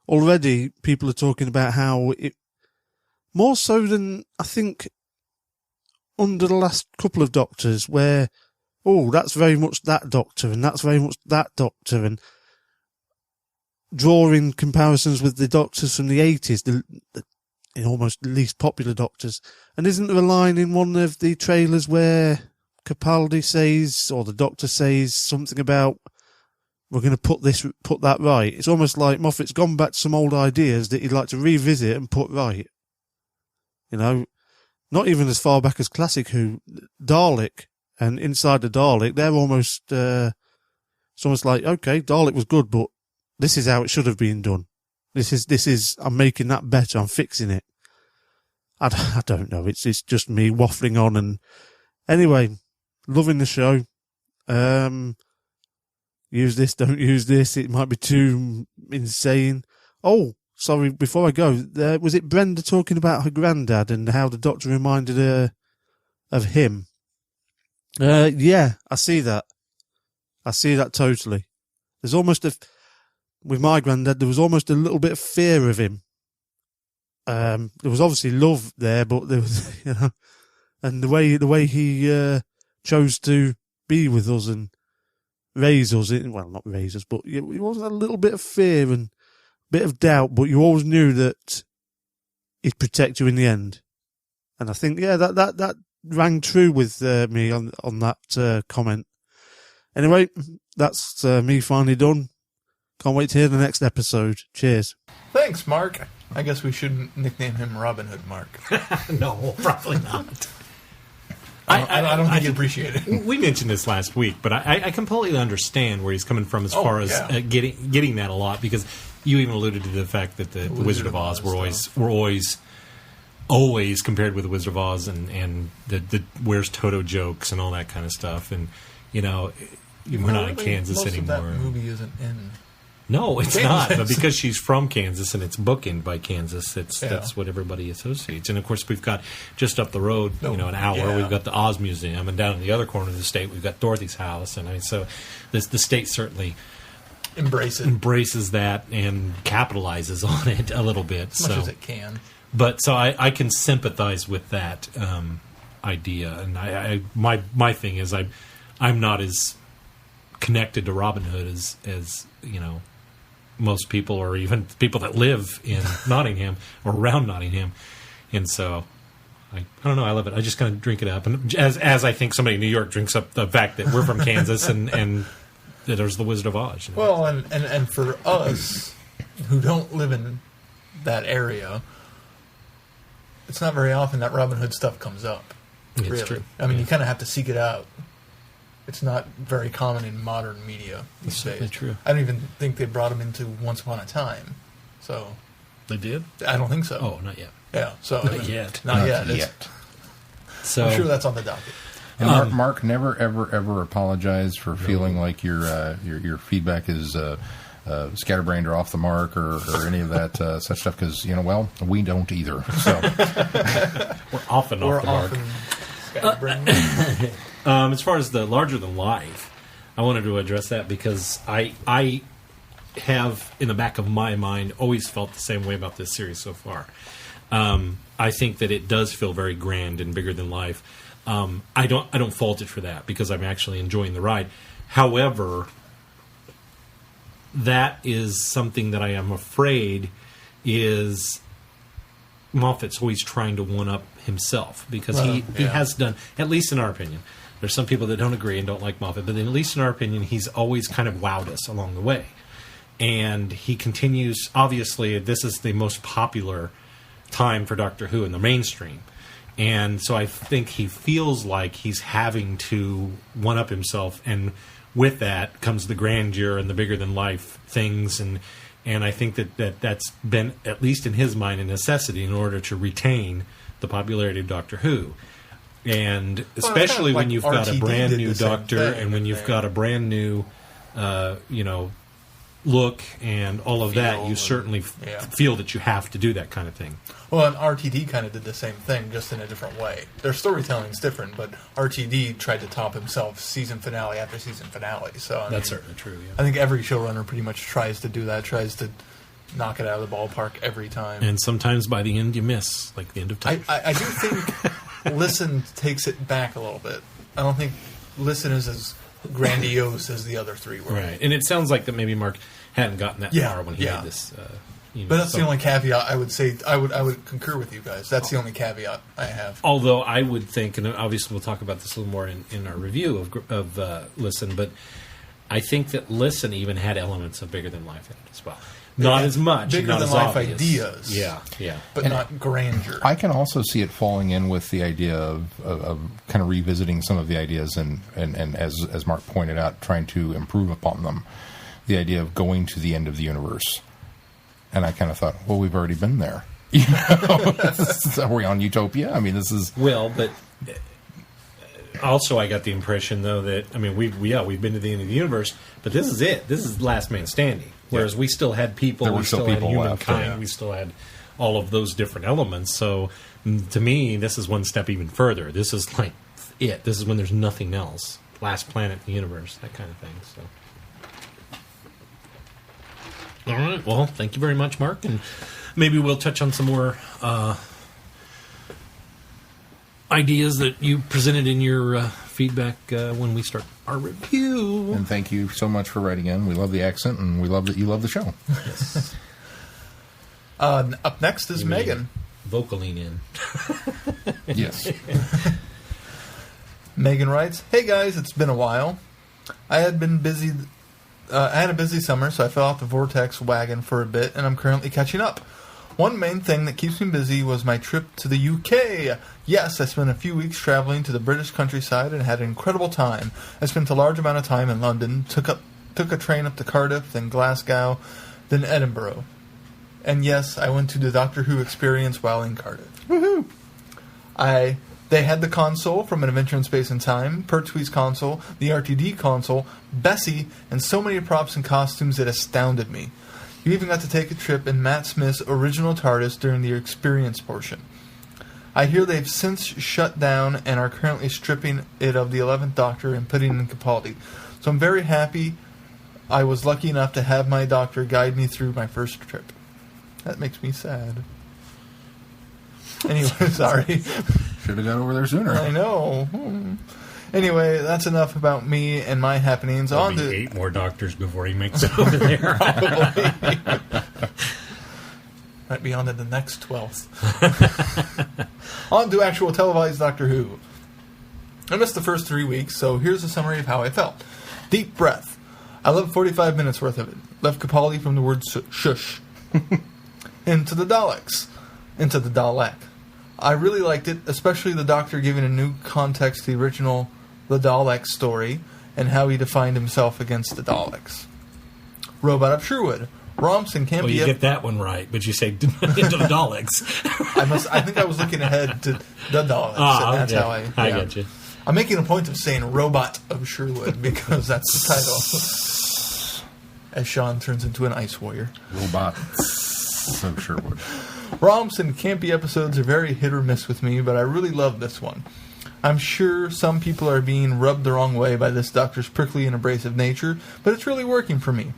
already people are talking about how it, more so than I think under the last couple of Doctors, where that's very much that Doctor, and that's very much that Doctor, and drawing comparisons with the Doctors from the 80s, the almost least popular Doctors. And isn't there a line in one of the trailers where Capaldi says, or the Doctor says, something about, we're going to put that right? It's almost like Moffat's gone back to some old ideas that he'd like to revisit and put right. Not even as far back as Classic Who, Dalek. And inside the Dalek, they're almost, it's almost like, okay, Dalek was good, but this is how it should have been done. This is, I'm making that better, I'm fixing it. I don't know, it's just me waffling on. And anyway, loving the show. Use this, don't use this, it might be too insane. Oh, sorry, before I go, was it Brenda talking about her granddad and how the Doctor reminded her of him? Yeah, I see that. I see that totally. There's almost with my granddad, there was almost a little bit of fear of him. There was obviously love there, but there was, and the way he chose to be with us and raise us, well, not raise us, but it was a little bit of fear and a bit of doubt, but you always knew that he'd protect you in the end. And I think, yeah, that rang true with me on that comment. Anyway, that's me finally done. Can't wait to hear the next episode. Cheers. Thanks, Mark. I guess we shouldn't nickname him Robin Hood Mark. No, probably not. I don't think you appreciate it. We mentioned this last week, but I completely understand where he's coming from as far as getting that a lot, because you even alluded to the fact that the Wizard of Oz were always compared with the Wizard of Oz and the Where's Toto jokes and all that kind of stuff, and we're not in Kansas anymore. Most of that movie isn't in. No, it's not. But because she's from Kansas and it's bookended by Kansas, that's what everybody associates. And of course, we've got just up the road, an hour. We've got the Oz Museum, and down in the other corner of the state, we've got Dorothy's house. And so the state certainly embraces that and capitalizes on it a little bit, as much as it can. But so I can sympathize with that idea, and my thing is I'm not as connected to Robin Hood as most people, or even people that live in Nottingham or around Nottingham, and so I don't know. I love it. I just kind of drink it up, and as I think somebody in New York drinks up the fact that we're from Kansas and there's the Wizard of Oz. Well, and for us who don't live in that area, it's not very often that Robin Hood stuff comes up. It's really. true. I mean, you kind of have to seek it out. It's not very common in modern media these days. That's true. I don't even think they brought him into Once Upon a Time. So They did? I don't think so. Oh, not yet. Yeah. So Not yet. Not yet. So I'm sure that's on the docket. And Mark never ever apologized for feeling like your feedback is scatterbrained or off the mark or any of that such stuff, because we don't either. So we're often off the mark. Scatterbrained. As far as the larger than life, I wanted to address that because I have in the back of my mind always felt the same way about this series so far. I think that it does feel very grand and bigger than life. I don't fault it for that, because I'm actually enjoying the ride. However, that is something that I am afraid is Moffat's always trying to one-up himself, because he has done, at least in our opinion. There's some people that don't agree and don't like Moffat, but at least in our opinion, he's always kind of wowed us along the way. And he continues, obviously, this is the most popular time for Doctor Who in the mainstream. And so I think he feels like he's having to one-up himself, and with that comes the grandeur and the bigger-than-life things, and I think that's been, at least in his mind, a necessity in order to retain the popularity of Doctor Who. And especially when you've got a brand new Doctor, and when you've got a brand new, look and all of that, you certainly feel that you have to do that kind of thing. Well, and RTD kind of did the same thing, just in a different way. Their storytelling's different, but RTD tried to top himself season finale after season finale. So that's certainly true. Yeah. I think every showrunner pretty much tries to do that, tries to knock it out of the ballpark every time. And sometimes by the end you miss, like the end of time. I do think Listen takes it back a little bit. I don't think Listen is as grandiose as the other three were. Right, and it sounds like that maybe Mark hadn't gotten that far when he had this. But that's the only caveat I would say. I would concur with you guys. That's the only caveat I have. Although I would think, and obviously we'll talk about this a little more in our review of Listen, but I think that Listen even had elements of bigger than life in it as well. Not as much, bigger not than as life obvious. ideas. Yeah, but not grandeur. I can also see it falling in with the idea of kind of revisiting some of the ideas and as Mark pointed out, trying to improve upon them. The idea of going to the end of the universe. And I kind of thought, well, we've already been there. Are we on Utopia? I mean, this is... Well, but also I got the impression, though, that, I mean, we've been to the end of the universe, but this is it. This is Last Man Standing. Whereas we still had people, we still had humankind, we still had all of those different elements. So, to me, this is one step even further. This is like it. This is when there's nothing else. Last planet in the universe, that kind of thing. So, all right. Well, thank you very much, Mark, and maybe we'll touch on some more ideas that you presented in your feedback when we start our review. And thank you so much for writing in. We love the accent, and we love that you love the show. Yes. Up next is Megan. Vocaling in. Yes. Megan writes, "Hey guys, it's been a while. I had been busy I had a busy summer, so I fell off the Vortex wagon for a bit, and I'm currently catching up. One main thing that keeps me busy was my trip to the UK. Yes, I spent a few weeks traveling to the British countryside and had an incredible time. I spent a large amount of time in London, took a train up to Cardiff, then Glasgow, then Edinburgh. And yes, I went to the Doctor Who experience while in Cardiff. Woohoo! They had the console from An Adventure in Space and Time, Pertwee's console, the RTD console, Bessie, and so many props and costumes it astounded me. You even got to take a trip in Matt Smith's original TARDIS during the experience portion. I hear they've since shut down and are currently stripping it of the 11th Doctor and putting in Capaldi. So I'm very happy I was lucky enough to have my doctor guide me through my first trip. That makes me sad. Anyway, sorry. Should have got over there sooner. I know. Anyway, that's enough about me and my happenings. There'll On be to 8 more doctors before he makes it over there. probably. Might be on to the next 12th. On to actual televised Doctor Who. I missed the first 3 weeks, so here's a summary of how I felt. Deep breath. I loved 45 minutes worth of it. Left Capaldi from the word shush. Into the Daleks. Into the Dalek. I really liked it, especially the Doctor giving a new context to the original The Dalek story and how he defined himself against the Daleks. Robot of Sherwood. Romson can't Well, be... you get that one right, but you say into the Daleks. I think I was looking ahead to the Daleks, and that's how I get you. I'm making a point of saying Robot of Sherwood because that's the title. As Sean turns into an ice warrior. Robots of Sherwood. Romps and campy episodes are very hit or miss with me, but I really love this one. I'm sure some people are being rubbed the wrong way by this Doctor's prickly and abrasive nature, but it's really working for me.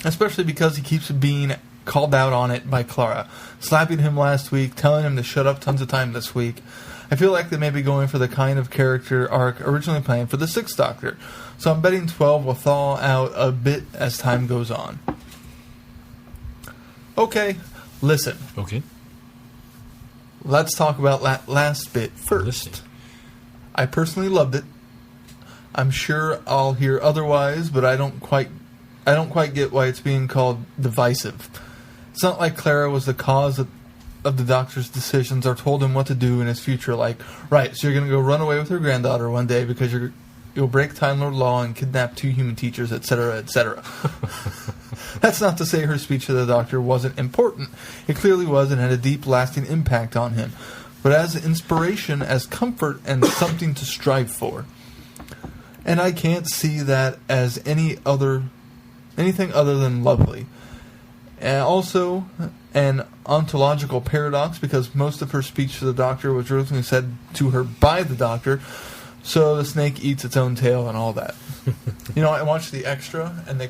Especially because he keeps being called out on it by Clara, slapping him last week, telling him to shut up tons of time this week. I feel like they may be going for the kind of character arc originally planned for the 6th Doctor, so I'm betting 12 will thaw out a bit as time goes on. Okay, listen. Okay. Let's talk about that last bit first. Listen. I personally loved it. I'm sure I'll hear otherwise, but I don't quite get why it's being called divisive. It's not like Clara was the cause of the Doctor's decisions or told him what to do in his future, like, right, so you're going to go run away with your granddaughter one day because you'll break Time Lord law and kidnap 2 human teachers, etc., etc. That's not to say her speech to the Doctor wasn't important. It clearly was and had a deep, lasting impact on him, but as inspiration, as comfort, and something to strive for. And I can't see that as anything other than lovely. And also, an ontological paradox, because most of her speech to the Doctor was originally said to her by the Doctor, so the snake eats its own tail and all that. You know, I watched the extra, and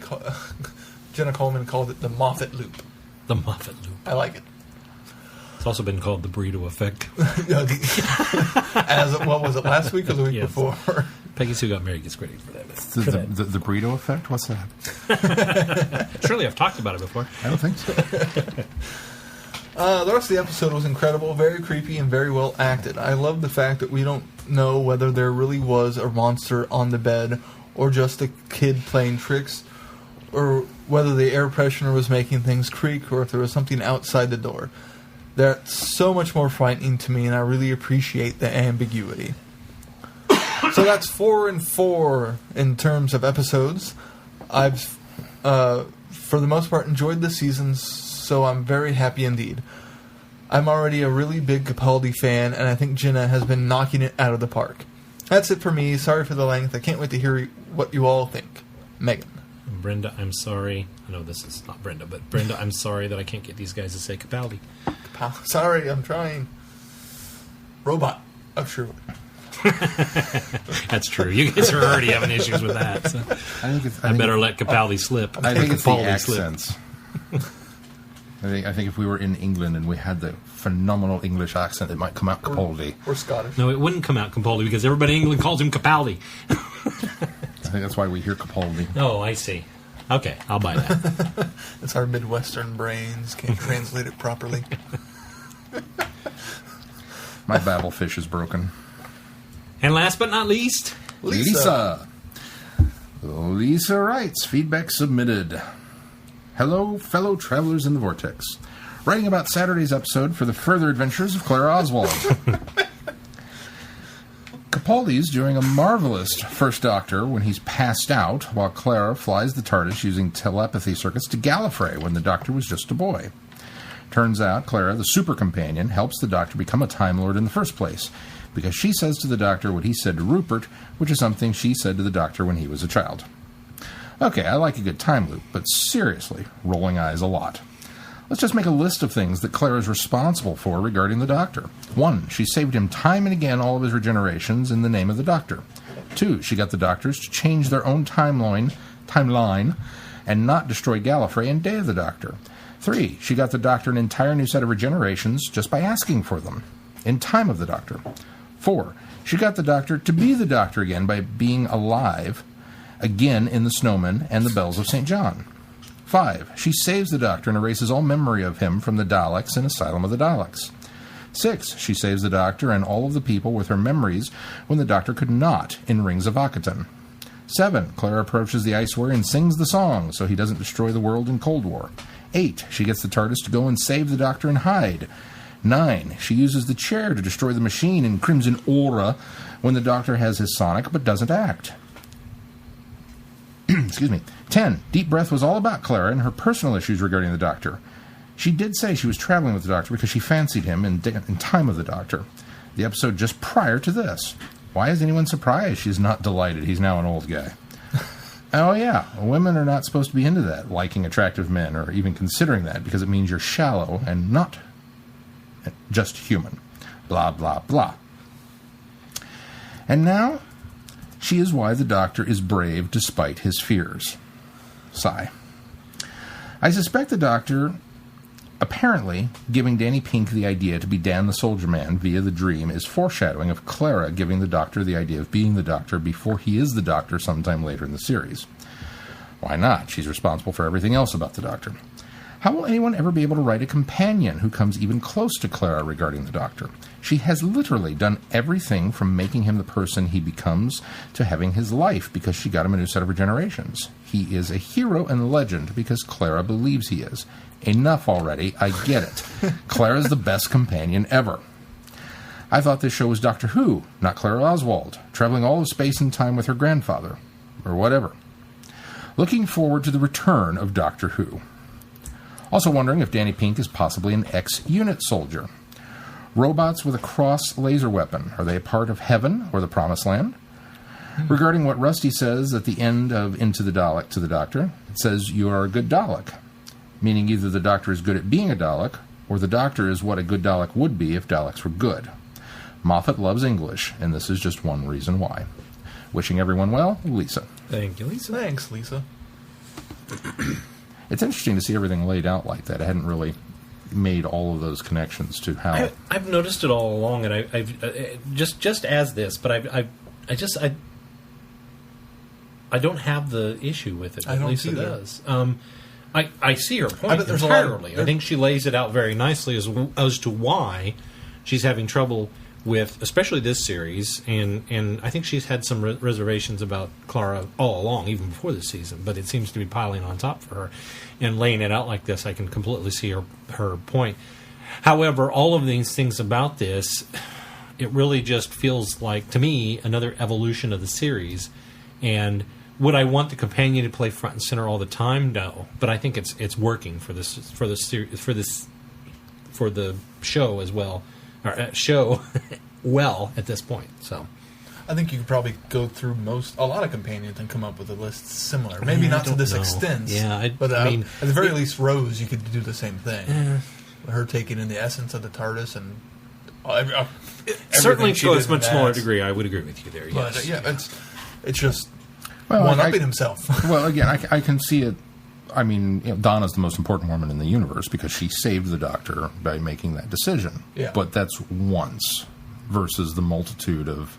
Jenna Coleman called it the Moffat loop. The Moffat loop. I like it. It's also been called the burrito effect. As what was it, last week or the week Yes. before? Peggy Sue got married gets credit for that. The burrito effect? What's that? Surely I've talked about it before. I don't think so. The rest of the episode was incredible, very creepy, and very well acted. I love the fact that we don't know whether there really was a monster on the bed or just a kid playing tricks, or whether the air pressure was making things creak, or if there was something outside the door. That's so much more frightening to me, and I really appreciate the ambiguity. So that's 4 and 4 in terms of episodes. I've, for the most part, enjoyed the seasons, so I'm very happy indeed. I'm already a really big Capaldi fan, and I think Jenna has been knocking it out of the park. That's it for me. Sorry for the length. I can't wait to hear what you all think. Megan. Brenda, I'm sorry. I know this is not Brenda, but Brenda, I'm sorry that I can't get these guys to say Capaldi. Sorry, I'm trying. Robot of Sherwood. That's true. You guys are already having issues with that. So I better let Capaldi slip. I think it's the Capaldi accents. I think if we were in England and we had the phenomenal English accent, it might come out Capaldi. Or Scottish. No, it wouldn't come out Capaldi because everybody in England calls him Capaldi. I think that's why we hear Capaldi. Oh, I see. Okay, I'll buy that. It's our Midwestern brains can't translate it properly. My Babelfish is broken. And last but not least, Lisa. Lisa writes, feedback submitted. Hello, fellow travelers in the Vortex. Writing about Saturday's episode for the further adventures of Clara Oswald. Capaldi's doing a marvelous First Doctor when he's passed out, while Clara flies the TARDIS using telepathy circuits to Gallifrey when the Doctor was just a boy. Turns out Clara, the super companion, helps the Doctor become a Time Lord in the first place, because she says to the Doctor what he said to Rupert, which is something she said to the Doctor when he was a child. Okay, I like a good time loop, but seriously, rolling eyes a lot. Let's just make a list of things that Clara is responsible for regarding the Doctor. 1, she saved him time and again all of his regenerations in the name of the Doctor. 2, she got the Doctors to change their own timeline and not destroy Gallifrey in Day of the Doctor. 3, she got the Doctor an entire new set of regenerations just by asking for them in Time of the Doctor. 4, she got the Doctor to be the Doctor again by being alive again in The Snowman and the Bells of St. John. 5, she saves the Doctor and erases all memory of him from the Daleks in Asylum of the Daleks. 6, she saves the Doctor and all of the people with her memories when the Doctor could not in Rings of Akaton. 7, Clara approaches the Ice Warrior and sings the song so he doesn't destroy the world in Cold War. 8, she gets the TARDIS to go and save the Doctor and hide. 9, she uses the chair to destroy the machine in Crimson Aura when the Doctor has his sonic but doesn't act. Excuse me. 10, Deep Breath was all about Clara and her personal issues regarding the Doctor. She did say she was traveling with the Doctor because she fancied him in Time of the Doctor, the episode just prior to this. Why is anyone surprised she's not delighted he's now an old guy? Oh yeah, women are not supposed to be into that, liking attractive men, or even considering that, because it means you're shallow and not just human. Blah, blah, blah. And now, she is why the Doctor is brave despite his fears. Sigh. I suspect the Doctor apparently giving Danny Pink the idea to be Dan the Soldier Man via the dream is foreshadowing of Clara giving the Doctor the idea of being the Doctor before he is the Doctor sometime later in the series. Why not? She's responsible for everything else about the Doctor. How will anyone ever be able to write a companion who comes even close to Clara regarding the Doctor? She has literally done everything from making him the person he becomes to having his life because she got him a new set of regenerations. He is a hero and legend because Clara believes he is. Enough already, I get it. Clara's the best companion ever. I thought this show was Doctor Who, not Clara Oswald, traveling all of space and time with her grandfather, or whatever. Looking forward to the return of Doctor Who. Also wondering if Danny Pink is possibly an ex-unit soldier. Robots with a cross laser weapon. Are they a part of heaven or the promised land? Regarding what Rusty says at the end of Into the Dalek to the Doctor, it says, "You are a good Dalek." Meaning either the Doctor is good at being a Dalek, or the Doctor is what a good Dalek would be if Daleks were good. Moffat loves English, and this is just one reason why. Wishing everyone well, Lisa. Thank you, Lisa. Thanks, Lisa. It's interesting to see everything laid out like that. I hadn't really made all of those connections to how... I've noticed it all along, and I've just as this, but I don't have the issue with it. I don't Lisa either. Does. I see her point there's entirely. I think she lays it out very nicely as to why she's having trouble with, especially this series, and I think she's had some reservations about Clara all along, even before this season, but it seems to be piling on top for her. And laying it out like this, I can completely see her point. However, all of these things about this, it really just feels like, to me, another evolution of the series. And would I want the companion to play front and center all the time? No, but I think it's working for the show as well, or show well at this point. So I think you could probably go through a lot of companions and come up with a list similar. Maybe not to this extent. Yeah, but I mean, at the very least, Rose, you could do the same thing. Her taking in the essence of the TARDIS and certainly to a much smaller that. degree. I would agree with you there. But Yes. yeah, it's just Well, one-upping himself. Well, again, I can see it. I mean, Donna's the most important woman in the universe because she saved the Doctor by making that decision. Yeah. But that's once versus the multitude of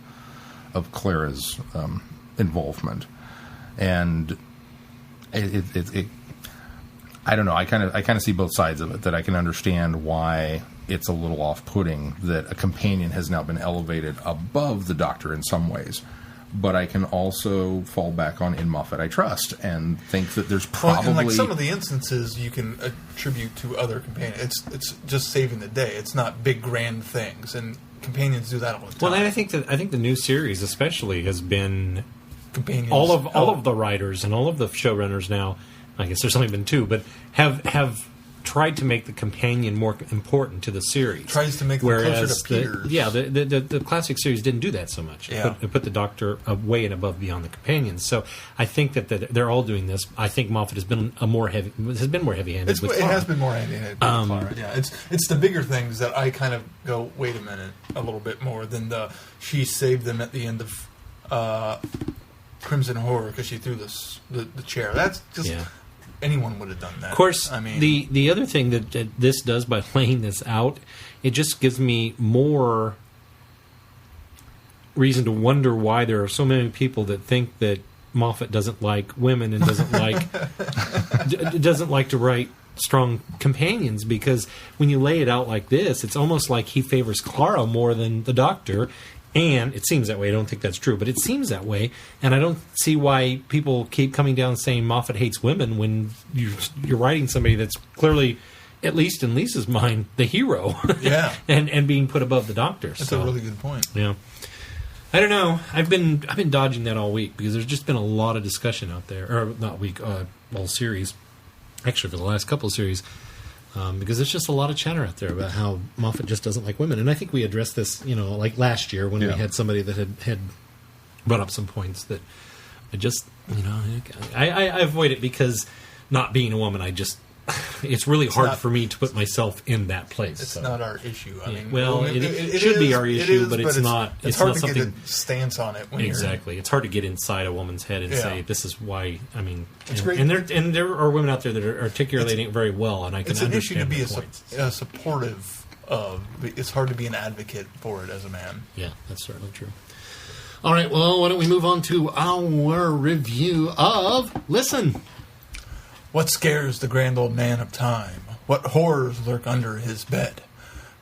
Clara's involvement, and it I don't know. I kind of see both sides of it. That I can understand why it's a little off-putting that a companion has now been elevated above the Doctor in some ways. but I can also fall back on In Moffat I Trust and think that there's probably... and like some of the instances you can attribute to other companions. It's just saving the day. It's not big grand things, and companions do that all the time. Well, and I think the new series especially has been companions. All of the writers and all of the showrunners now. I guess there's only been 2, but have tried to make the companion more important to the series. Tries to make them closer to peers. The classic series didn't do that so much. Yeah. It put the Doctor way and above beyond the companions. So I think that they're all doing this. I think Moffat has been more heavy-handed with It Clara. has been more heavy-handed with Clara. Yeah, it's the bigger things that I kind of go, wait a minute, a little bit more than she saved them at the end of Crimson Horror because she threw the chair. That's just... Yeah. Anyone would have done that. Of course, I mean, the other thing that this does by laying this out, it just gives me more reason to wonder why there are so many people that think that Moffat doesn't like women and doesn't like to write strong companions, because when you lay it out like this, it's almost like he favors Clara more than the Doctor. And it seems that way. I don't think that's true, but it seems that way. And I don't see why people keep coming down saying Moffat hates women when you're writing somebody that's clearly, at least in Lisa's mind, the hero. Yeah. and being put above the Doctor. That's a really good point. Yeah. I don't know. I've been dodging that all week because there's just been a lot of discussion out there, or not week, all series. Actually, for the last couple of series. Because there's just a lot of chatter out there about how Moffat just doesn't like women. And I think we addressed this, like last year when we had somebody that had brought up some points that I just, I avoid it because not being a woman, it's really hard for me to put myself in that place. It's not our issue. I mean, it should be our issue, but it's not. It's hard to get a stance on it. Exactly, it's hard to get inside a woman's head and say this is why. I mean, it's great. And there are women out there that are articulating it very well, and I can understand. It's an issue to be supportive of. It's hard to be an advocate for it as a man. Yeah, that's certainly true. All right, well, why don't we move on to our review of Listen. What scares the grand old man of time? What horrors lurk under his bed?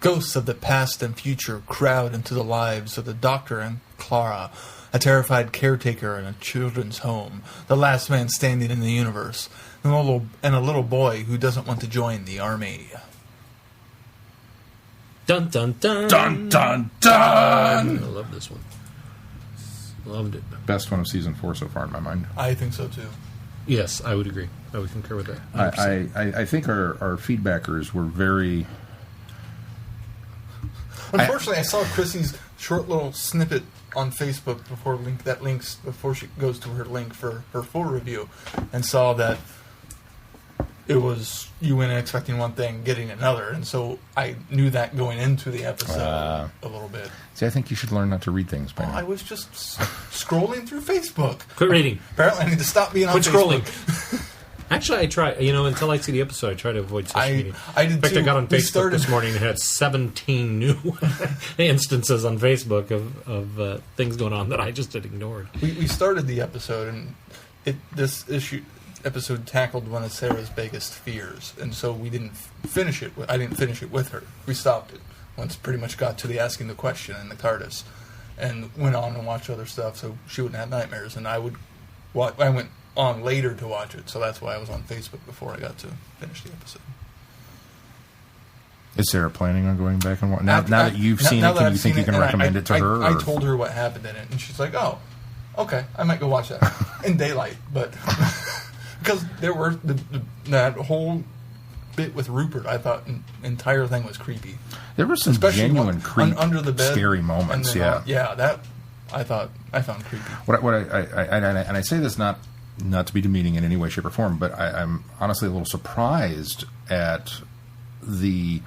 Ghosts of the past and future crowd into the lives of the Doctor and Clara, a terrified caretaker in a children's home, the last man standing in the universe, and a little boy who doesn't want to join the army. Dun, dun, dun. Dun, dun, dun! I love this one. Loved it. Best one of season 4 so far in my mind. I think so, too. Yes, I would agree. I would concur with that. I think our feedbackers were very... Unfortunately, I saw Chrissy's short little snippet on Facebook before she goes to her link for her full review, and saw that it was you went in expecting one thing, getting another, and so I knew that going into the episode a little bit. See, I think you should learn not to read things by now. I was just scrolling through Facebook. Quit reading. Apparently, I need to stop being on Facebook. Scrolling. Actually, I try, until I see the episode, I try to avoid social media. I did In fact, too. I got on Facebook this morning and had 17 new instances on Facebook of things going on that I just had ignored. We started the episode, and this episode tackled one of Sarah's biggest fears, and so we didn't finish it. I didn't finish it with her. We stopped it once pretty much got to the asking the question in the TARDIS, and went on and watched other stuff so she wouldn't have nightmares. And I went on later to watch it, so that's why I was on Facebook before I got to finish the episode. Is Sarah planning on going back and watching? Now that you've seen it, can you think you can recommend it to her? I told her what happened in it, and she's like, "Oh, okay, I might go watch that in daylight." But because there were that whole bit with Rupert, I thought the entire thing was creepy. There were some genuine under the bed, scary moments. That I found creepy. I say this not to be demeaning in any way, shape, or form, but I'm honestly a little surprised at the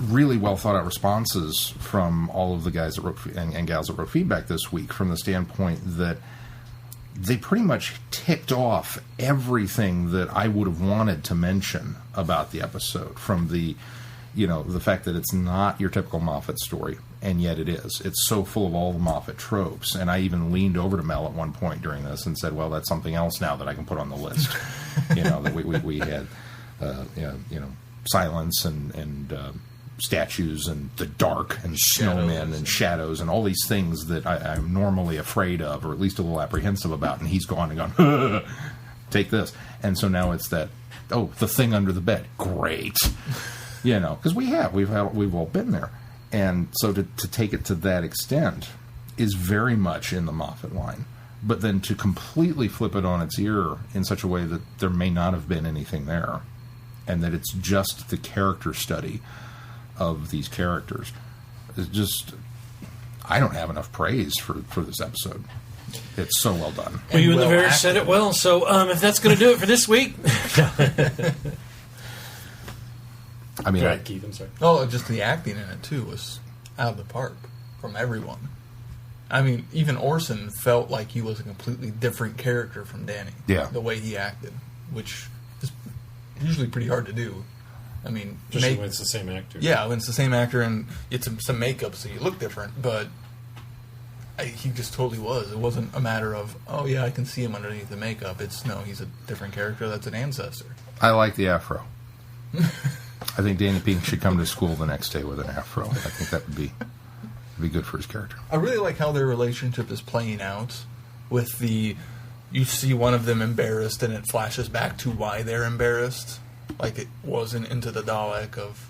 really well thought out responses from all of the guys that wrote and gals that wrote feedback this week, from the standpoint that they pretty much ticked off everything that I would have wanted to mention about the episode, from the fact that it's not your typical Moffat story, and yet it is. It's so full of all the Moffat tropes, and I even leaned over to Mel at one point during this and said, well, that's something else now that I can put on the list. That we had, silence and statues and the dark and snowmen and shadows and all these things that I'm normally afraid of, or at least a little apprehensive about. And he's gone and gone, take this. And so now it's that, oh, the thing under the bed. Great. You know, because we've all been there. And so to take it to that extent is very much in the Moffat line. But then to completely flip it on its ear in such a way that there may not have been anything there, and that it's just the character study of these characters, is just, I don't have enough praise for this episode. It's so well done. Well, you and the Bears said it well, so if that's going to do it for this week. I mean, Right, Keith, I'm sorry. Oh, just the acting in it, too, was out of the park from everyone. I mean, even Orson felt like he was a completely different character from Danny. Yeah. The way he acted, which is usually pretty hard to do. I mean, Especially when it's the same actor. Yeah, when it's the same actor and it's some makeup, so you look different, but he just totally was. It wasn't a matter of, oh, yeah, I can see him underneath the makeup. It's, no, he's a different character. That's an ancestor. I like the afro. I think Danny Pink should come to school the next day with an afro. I think that would be good for his character. I really like how their relationship is playing out with you see one of them embarrassed and it flashes back to why they're embarrassed. Like it wasn't Into the Dalek of...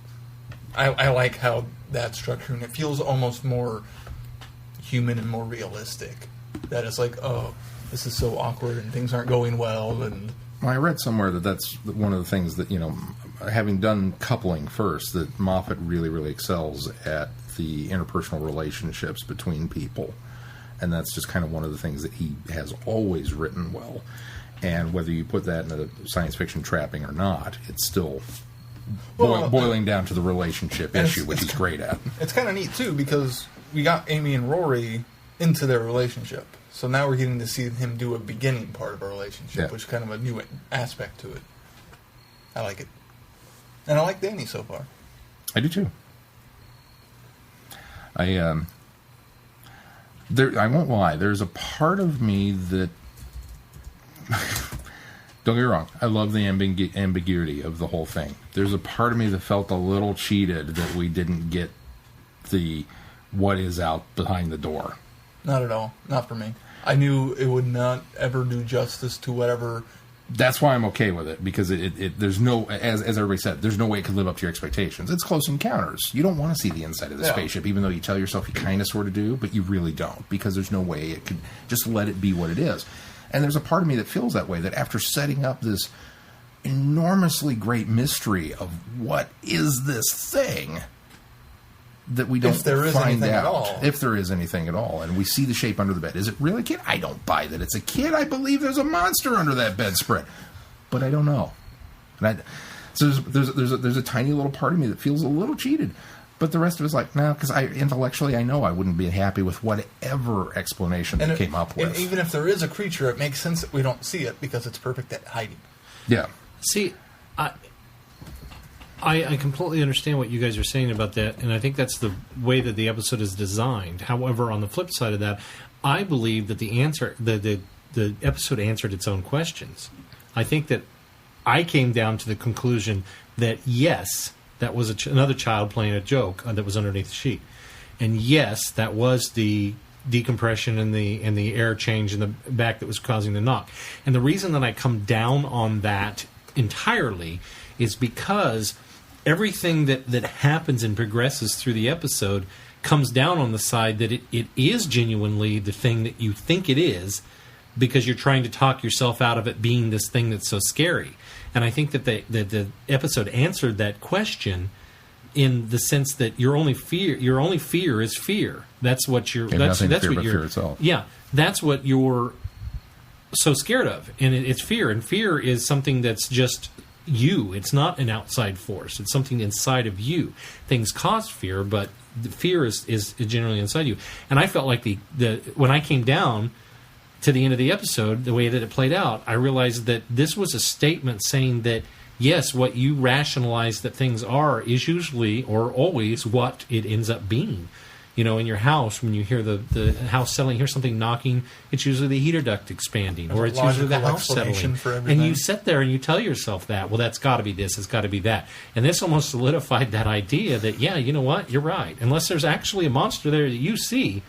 I like how that's structured, and it feels almost more human and more realistic. That it's like, oh, this is so awkward and things aren't going well. And Well, I read somewhere that that's one of the things that, you know, having done coupling first, that Moffat really, really excels at the interpersonal relationships between people. And that's just kind of one of the things that he has always written well. And whether you put that in a science fiction trapping or not, it's still boiling down to the relationship issue, which he's great at. It's kind of neat, too, because we got Amy and Rory into their relationship. So now we're getting to see him do a beginning part of a relationship, which is kind of a new aspect to it. I like it. And I like Danny so far. I do, too. I won't lie. There's a part of me that... Don't get me wrong. I love the ambiguity of the whole thing. There's a part of me that felt a little cheated that we didn't get the what is out behind the door. Not at all. Not for me. I knew it would not ever do justice to whatever... That's why I'm okay with it, because there's no, as everybody said, there's no way it could live up to your expectations. It's Close Encounters. You don't want to see the inside of the spaceship, even though you tell yourself you kind of sort of do, but you really don't, because there's no way it could just let it be what it is. And there's a part of me that feels that way, that after setting up this enormously great mystery of what is this thing, that we don't find out if there is anything at all. And we see the shape under the bed. Is it really a kid? I don't buy that it's a kid. I believe there's a monster under that bedspread. But I don't know. And so there's a tiny little part of me that feels a little cheated. But the rest of it's like, no, because intellectually I know I wouldn't be happy with whatever explanation they came up with. And even if there is a creature, it makes sense that we don't see it because it's perfect at hiding. Yeah. See, I completely understand what you guys are saying about that, and I think that's the way that the episode is designed. However, on the flip side of that, I believe that the episode answered its own questions. I think that I came down to the conclusion that, yes, that was another child playing a joke that was underneath the sheet. And yes, that was the decompression and the air change in the back that was causing the knock. And the reason that I come down on that entirely is because everything that happens and progresses through the episode comes down on the side that it is genuinely the thing that you think it is, because you're trying to talk yourself out of it being this thing that's so scary. And I think that the episode answered that question in the sense that your only fear is fear. That's what you're. That's what you're. Fear itself. Yeah, that's what you're so scared of, and it's fear. And fear is something that's just you. It's not an outside force. It's something inside of you. Things cause fear, but the fear is generally inside you. And I felt like the when I came down to the end of the episode, the way that it played out, I realized that this was a statement saying that, yes, what you rationalize that things are is usually or always what it ends up being. in your house, when you hear the house settling, hear something knocking, it's usually the heater duct expanding, or it's usually the house settling. And you sit there and you tell yourself that, well, that's got to be this, it's got to be that. And this almost solidified that idea that, yeah, you know what, you're right. Unless there's actually a monster there that you see,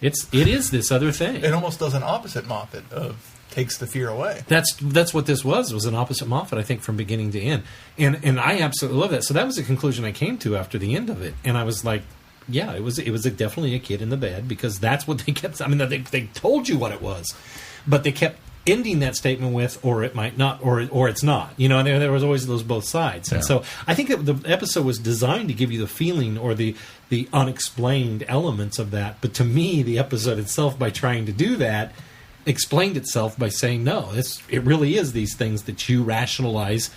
it is this other thing. It almost does an opposite Moffat of takes the fear away. That's what this was an opposite Moffat, I think, from beginning to end. And I absolutely love that. So that was the conclusion I came to after the end of it. And I was like, yeah, it was definitely a kid in the bed, because that's what they kept. I mean, they told you what it was, but they kept ending that statement with, or it might not, or it's not. And there was always those both sides. Yeah. And so I think that the episode was designed to give you the feeling or the unexplained elements of that. But to me, the episode itself, by trying to do that, explained itself by saying, no, it really is these things that you rationalize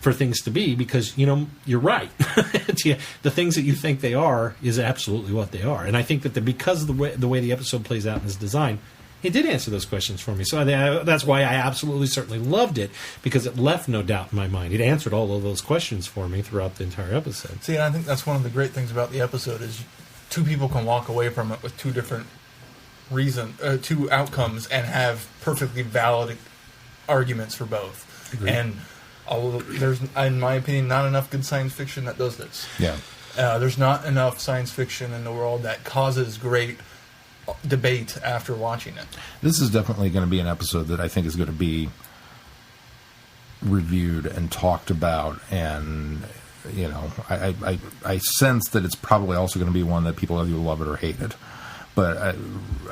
for things to be, because you're right. The things that you think they are is absolutely what they are. And I think that because of the way the episode plays out and is designed, it did answer those questions for me. So that's why I absolutely certainly loved it, because it left no doubt in my mind. It answered all of those questions for me throughout the entire episode. See, and I think that's one of the great things about the episode is two people can walk away from it with two different two outcomes and have perfectly valid arguments for both. Agreed. And there's, in my opinion, not enough good science fiction that does this. Yeah. There's not enough science fiction in the world that causes great debate after watching it. This is definitely going to be an episode that I think is going to be reviewed and talked about, and I sense that it's probably also going to be one that people either love it or hate it. But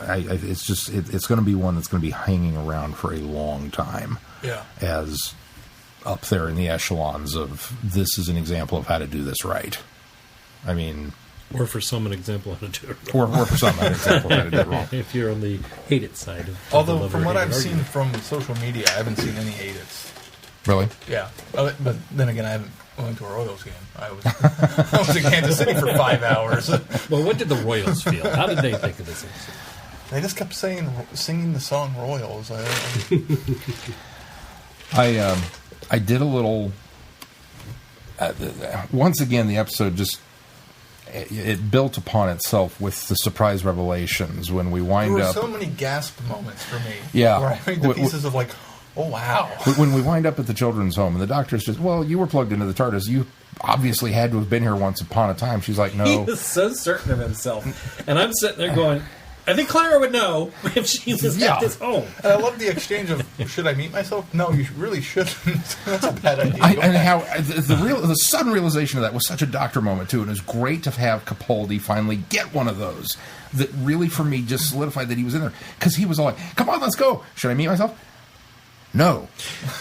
it's going to be one that's going to be hanging around for a long time. Yeah. As up there in the echelons of, this is an example of how to do this right. I mean... Or for some, an example of how to do it wrong. Or for some, an example of how to do it wrong. If you're on the hate it side. Although, from what I've seen from social media, I haven't seen any hate it's. Really? Yeah. But then again, I haven't went to a Royals game. I was in Kansas City for 5 hours. Well, what did the Royals feel? How did they think of this episode? They just kept singing the song Royals. I did a little... once again, the episode just... It built upon itself with the surprise revelations when we wind up... There were so many gasp moments for me. Yeah. Where I made the pieces of like, oh, wow. When we wind up at the children's home and the doctor's just, well, you were plugged into the TARDIS. You obviously had to have been here once upon a time. She's like, no. He was so certain of himself. And I'm sitting there going... I think Clara would know if she was at this home. And I love the exchange of, should I meet myself? No, you really shouldn't. That's a bad idea. And how the sudden realization of that was such a doctor moment, too. And it was great to have Capaldi finally get one of those that really, for me, just solidified that he was in there. Because he was all like, come on, let's go. Should I meet myself? No,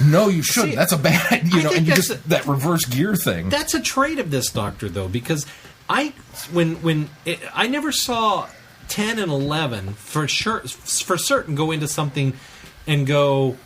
you shouldn't. See, that's a bad, and you just that reverse gear thing. That's a trait of this doctor, though, because I never saw 10 and 11 for certain go into something and go,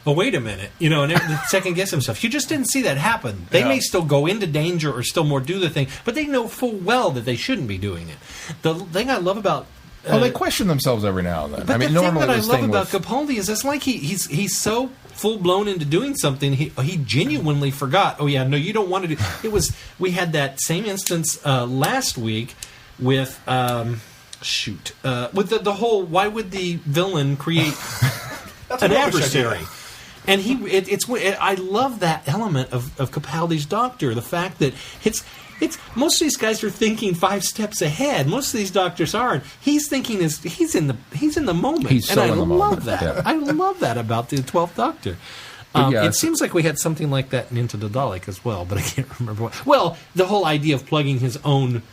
oh, wait a minute, and second guess himself. You just didn't see that happen. They may still go into danger or still more do the thing, but they know full well that they shouldn't be doing it. The thing I love about they question themselves every now and then. But the thing that I love about Capaldi is it's like he's so full blown into doing something. He genuinely forgot. Oh yeah, no, you don't want to do. It was we had that same instance last week with. With the whole, why would the villain create an adversary? And I love that element of Capaldi's doctor. The fact that it's most of these guys are thinking 5 steps ahead. Most of these doctors aren't. He's thinking he's in the moment. I love that. Yeah. I love that about the 12th Doctor. It seems like we had something like that in Into the Dalek as well, but I can't remember what. Well, the whole idea of plugging his own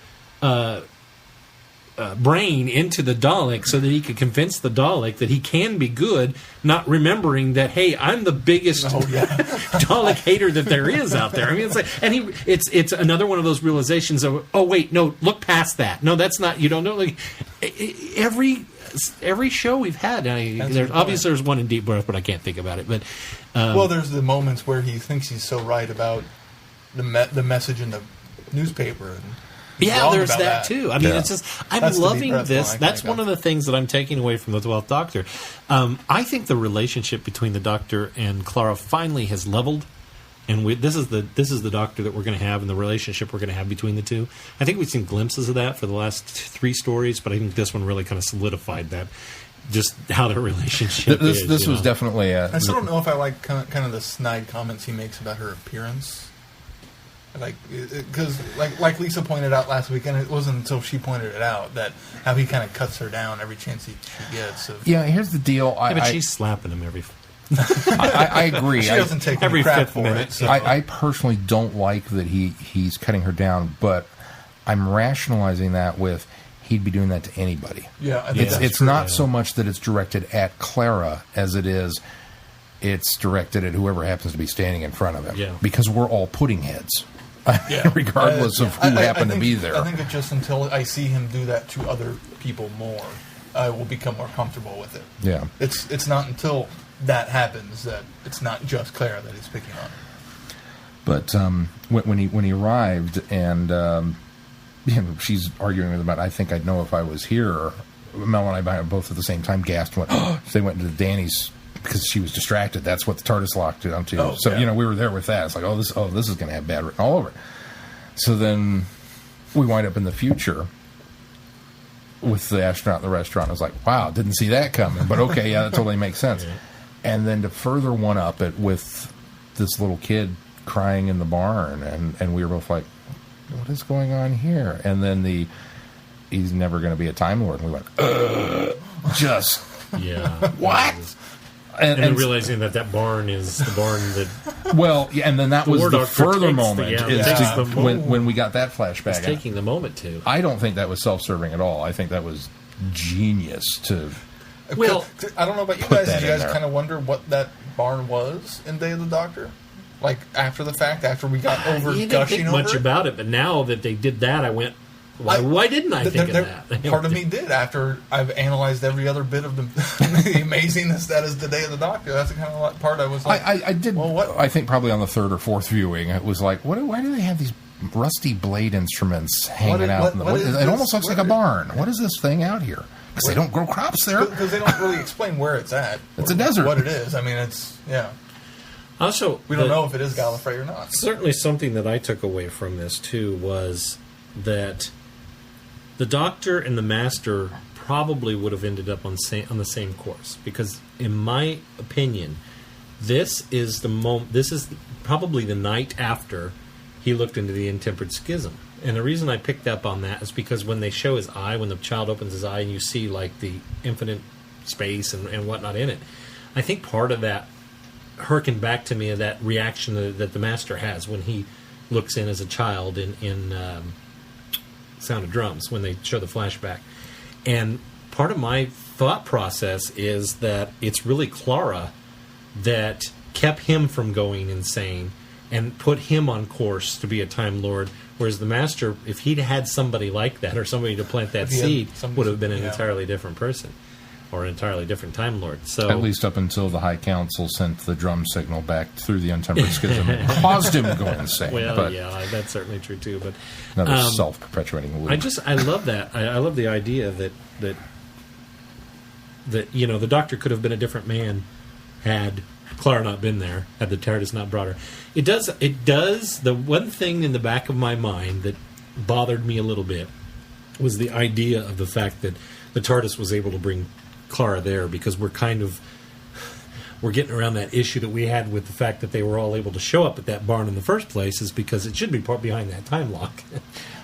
brain into the Dalek so that he could convince the Dalek that he can be good, not remembering that, hey, I'm the biggest Dalek hater that there is out there. I mean, it's like, and it's another one of those realizations of, oh wait, no, look past that. No, that's not. You don't know. Like every show we've had, there's one in Deep Breath, but I can't think about it. But well, there's the moments where he thinks he's so right about the message in the newspaper. And yeah, there's that too. I mean, it's just I'm loving this. That's one of the things that I'm taking away from the 12th Doctor. I think the relationship between the Doctor and Clara finally has leveled. and this is the Doctor that we're going to have, and the relationship we're going to have between the two. I think we've seen glimpses of that for the last 3 stories, but I think this one really kind of solidified that, just how their relationship is. This was definitely I still don't know if I like kind of the snide comments he makes about her appearance. Like, because like Lisa pointed out last week, and it wasn't until she pointed it out that how he kind of cuts her down every chance she gets. Yeah, here's the deal. But she's slapping him every. I agree. She doesn't take every crap 5th for minute. it. So. I personally don't like that he's cutting her down, but I'm rationalizing that with he'd be doing that to anybody. Yeah, I think it's not so much that it's directed at Clara as it's directed at whoever happens to be standing in front of him. Yeah. Because we're all pudding heads. Yeah. Regardless of who happened to be there. I think it's just until I see him do that to other people more, I will become more comfortable with it. Yeah. It's not until that happens that it's not just Clara that he's picking on. But when he arrived and she's arguing with him about, I think I'd know if I was here. Mel and I both at the same time gasped and went, oh, they went into Danny's because she was distracted. That's what the TARDIS locked it onto. Oh, so, yeah. We were there with that. It's like, this is going to have bad written all over it. So then we wind up in the future with the astronaut in the restaurant. I was like, wow, didn't see that coming. But okay, yeah, that totally makes sense. Yeah. And then to further one up it with this little kid crying in the barn, and we were both like, what is going on here? And then he's never going to be a Time Lord. And we went, just Yeah. what? And then realizing that barn is the barn that... Well, yeah, and then that was War the Doctor further takes moment when we got that flashback. He's taking the moment to. I don't think that was self-serving at all. I think that was genius to... Well, I don't know about you Put guys. that Did you in guys there. kind of wonder what that barn was in Day of the Doctor? Like, after the fact, after we got over You didn't gushing think over much it? about it, but now that they did that, I went, why didn't I think of that? Part of me did after I've analyzed every other bit of the amazingness that is the Day of the Doctor. That's the kind of part I was like, I did. Well, what? I think probably on the 3rd or 4th viewing, it was like, why do they have these rusty blade instruments hanging out? It almost looks like a barn. What is this thing out here? Because they don't grow crops there. Because they don't really explain where it's at. It's a desert. What it is. I mean, yeah. Also, We don't know if it is Gallifrey or not. Certainly something that I took away from this, too, was that the Doctor and the Master probably would have ended up on the same course. Because, in my opinion, this is probably the night after he looked into the Intemperate Schism. And the reason I picked up on that is because when they show his eye, when the child opens his eye and you see like the infinite space and whatnot in it, I think part of that harkened back to me of that reaction that the Master has when he looks in as a child in Sound of Drums, when they show the flashback. And part of my thought process is that it's really Clara that kept him from going insane and put him on course to be a Time Lord, whereas the Master, if he'd had somebody like that or somebody to plant that seed, would have been an entirely different person or an entirely different Time Lord. So At least up until the High Council sent the drum signal back through the Untempered Schism and caused him to go insane. Well, but yeah, that's certainly true too. But another self-perpetuating loop. I love that. I love the idea that the Doctor could have been a different man had Clara not been there, had the TARDIS not brought her. It does. The one thing in the back of my mind that bothered me a little bit was the idea of the fact that the TARDIS was able to bring Clara there, because we're getting around that issue that we had with the fact that they were all able to show up at that barn in the first place, is because it should be behind that time lock.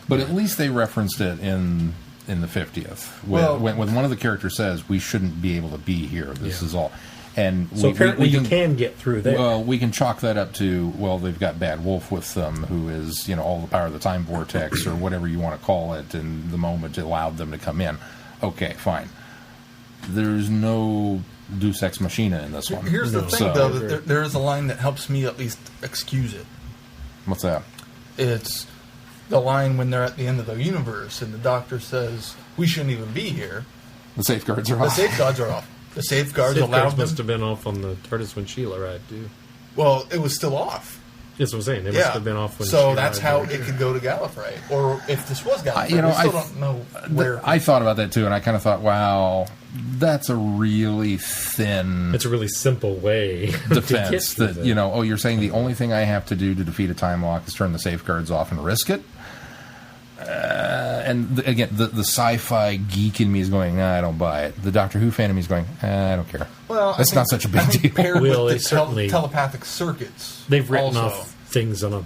But at least they referenced it in the 50th. When one of the characters says, we shouldn't be able to be here. This is all. And so apparently you can get through there. Well, we can chalk that up to, they've got Bad Wolf with them, who is, all the power of the time vortex, or whatever you want to call it, and the moment it allowed them to come in. Okay, fine. There's no Deus Ex Machina in this one. Here's the thing, though, that there is a line that helps me at least excuse it. What's that? It's the line when they're at the end of the universe and the Doctor says, we shouldn't even be here. The safeguards are The off. safeguards are off. The safeguards allowed them. must have been off on the TARDIS when Sheila arrived, too. Well, it was still off. That's what I'm saying. They must have been off when so she that's arrived how there. it could go to Gallifrey. Or if this was Gallifrey, You know, we still don't know where. I thought about that too, and I kind of thought, wow, that's a really thin It's a really simple way defense. to That, you know, you're saying the only thing I have to do to defeat a time lock is turn the safeguards off and risk it? And again, the sci-fi geek in me is going, nah, I don't buy it. The Doctor Who fan in me is going, I don't care. Well, that's not such a big deal. Paired Well, with it's the certainly- telepathic circuits. They've written also. off things on a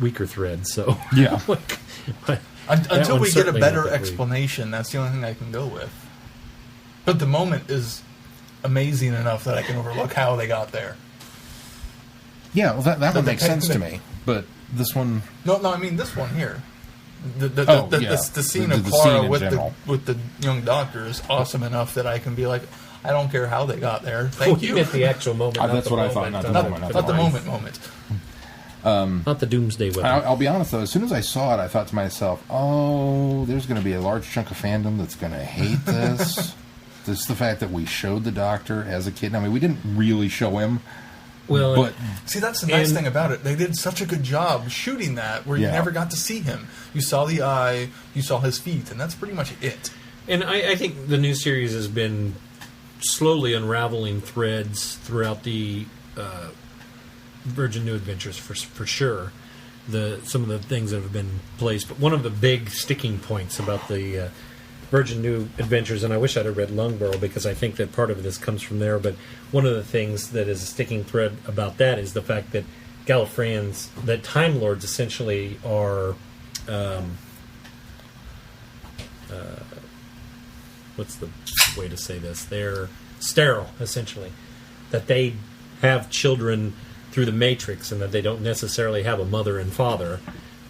weaker thread, so Yeah. But Until one's we get a certainly better not that weak. explanation, that's the only thing I can go with. But the moment is amazing enough that I can overlook how they got there. Yeah, well, that one makes sense to the- me. But this one, No, I mean this one here. The yeah. scene The of scene Clara in general. with the young doctor is awesome enough that I can be like, I don't care how they got there. Thank you. meant the actual moment. not that's the what I thought, moment, not the Not, moment, not the device. moment. Not the doomsday weapon. I'll be honest though, as soon as I saw it, I thought to myself, oh, there's going to be a large chunk of fandom that's going to hate this. This is the fact that we showed the Doctor as a kid. I mean, we didn't really show him, Well, but See, that's the nice And- thing about it. They did such a good job shooting that where you Yeah. never got to see him. You saw the eye, you saw his feet, and that's pretty much it. and I think the new series has been slowly unraveling threads throughout the Virgin New Adventures for sure. Some of the things that have been placed, but one of the big sticking points about the Virgin New Adventures, and I wish I'd have read Longbarrow because I think that part of this comes from there, but one of the things that is a sticking thread about that is the fact that Gallifreyans, that Time Lords essentially are what's the way to say this? They're sterile, essentially. That they have children through the Matrix and that they don't necessarily have a mother and father.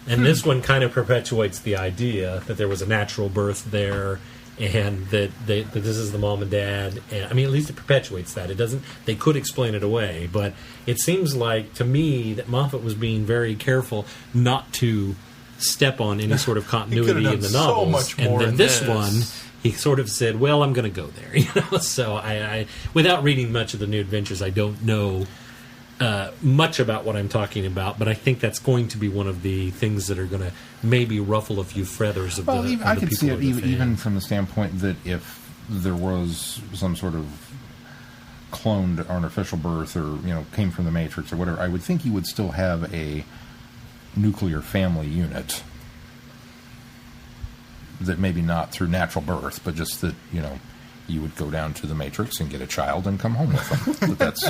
And this one kind of perpetuates the idea that there was a natural birth there and that this is the mom and dad. And, I mean, at least it perpetuates that. It doesn't. They could explain it away, but it seems like to me that Moffat was being very careful not to step on any sort of continuity done in the so novels. much And more then in this this. one, he sort of said, "Well, I'm going to go there." You know, so I, without reading much of the New Adventures, I don't know much about what I'm talking about, but I think that's going to be one of the things that are going to maybe ruffle a few feathers of well, the. even, of I the could people see it of the even fan. from the standpoint that if there was some sort of cloned artificial birth or came from the Matrix or whatever, I would think you would still have a nuclear family unit that maybe not through natural birth, but just that you would go down to the Matrix and get a child and come home with them. But that's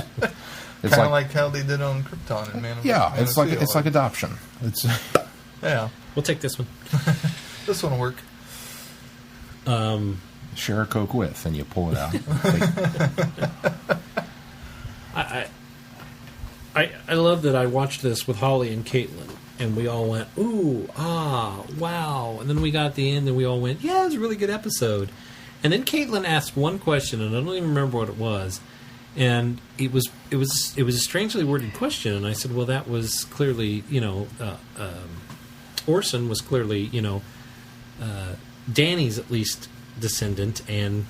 it's Kind of like how they did on Krypton and Man of yeah, Man it's of like Steel. it's like adoption. It's Yeah, We'll take this one. this one will work. share a Coke with, and you pull it out. I love that I watched this with Holly and Caitlin, and we all went, ooh, ah, wow. And then we got at the end, and we all went, yeah, it was a really good episode. And then Caitlin asked one question, and I don't even remember what it was. And it was a strangely worded question, and I said, well, that was clearly, Orson was clearly, Danny's at least descendant, and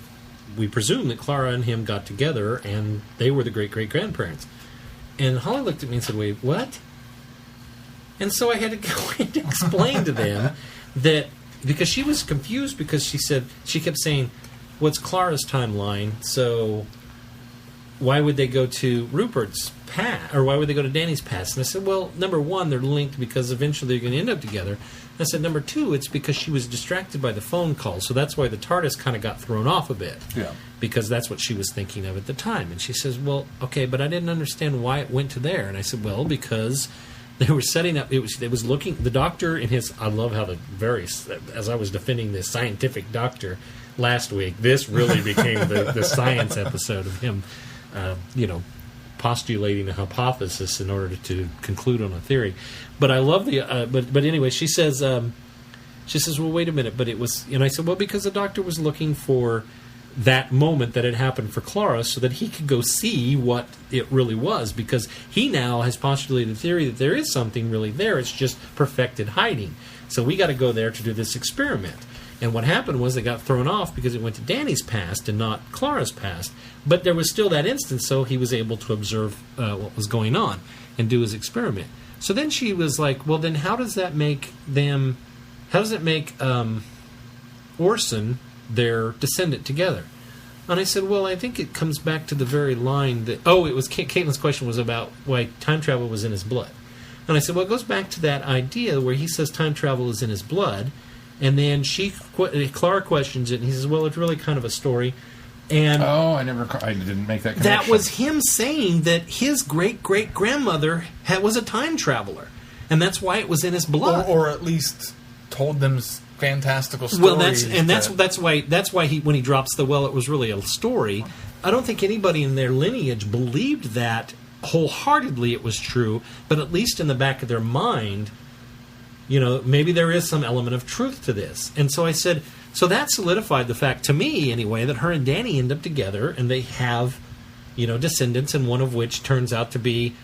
we presume that Clara and him got together, and they were the great-great-grandparents. And Holly looked at me and said, wait, what? And so I had to go in to explain to them that, because she was confused because she kept saying, what's Clara's timeline? So why would they go to Rupert's past? Or why would they go to Danny's past? And I said, well, number one, they're linked because eventually they're going to end up together. And I said, number two, it's because she was distracted by the phone call. So that's why the TARDIS kind of got thrown off a bit. Yeah. Because that's what she was thinking of at the time. And she says, well, okay, but I didn't understand why it went to there. And I said, well, because they were setting up, it was looking, the doctor in his, I love how as I was defending this scientific doctor last week, this really became the science episode of him, postulating a hypothesis in order to conclude on a theory. But I love but anyway, she says, well, wait a minute, but it was, I said, well, because the doctor was looking for that moment that had happened for Clara so that he could go see what it really was, because he now has postulated a theory that there is something really there, it's just perfected hiding. So we got to go there to do this experiment. And what happened was they got thrown off because it went to Danny's past and not Clara's past. But there was still that instance, so he was able to observe what was going on and do his experiment. So then she was like, well, then how does that make them? How does it make Orson their descendant together? And I said, well, I think it comes back to the very line that... Oh, it was Caitlin's question was about why time travel was in his blood. And I said, well, it goes back to that idea where he says time travel is in his blood. And then Clara questions it, and he says, well, it's really kind of a story. And I didn't make that connection. that was him saying that his great-great-grandmother was a time traveler. And that's why it was in his blood. Or at least told them fantastical stories. Well, that's why he, when he drops it was really a story. I don't think anybody in their lineage believed that wholeheartedly it was true, but at least in the back of their mind, maybe there is some element of truth to this. And so I said, so that solidified the fact, to me anyway, that her and Danny end up together, and they have, descendants, and one of which turns out to be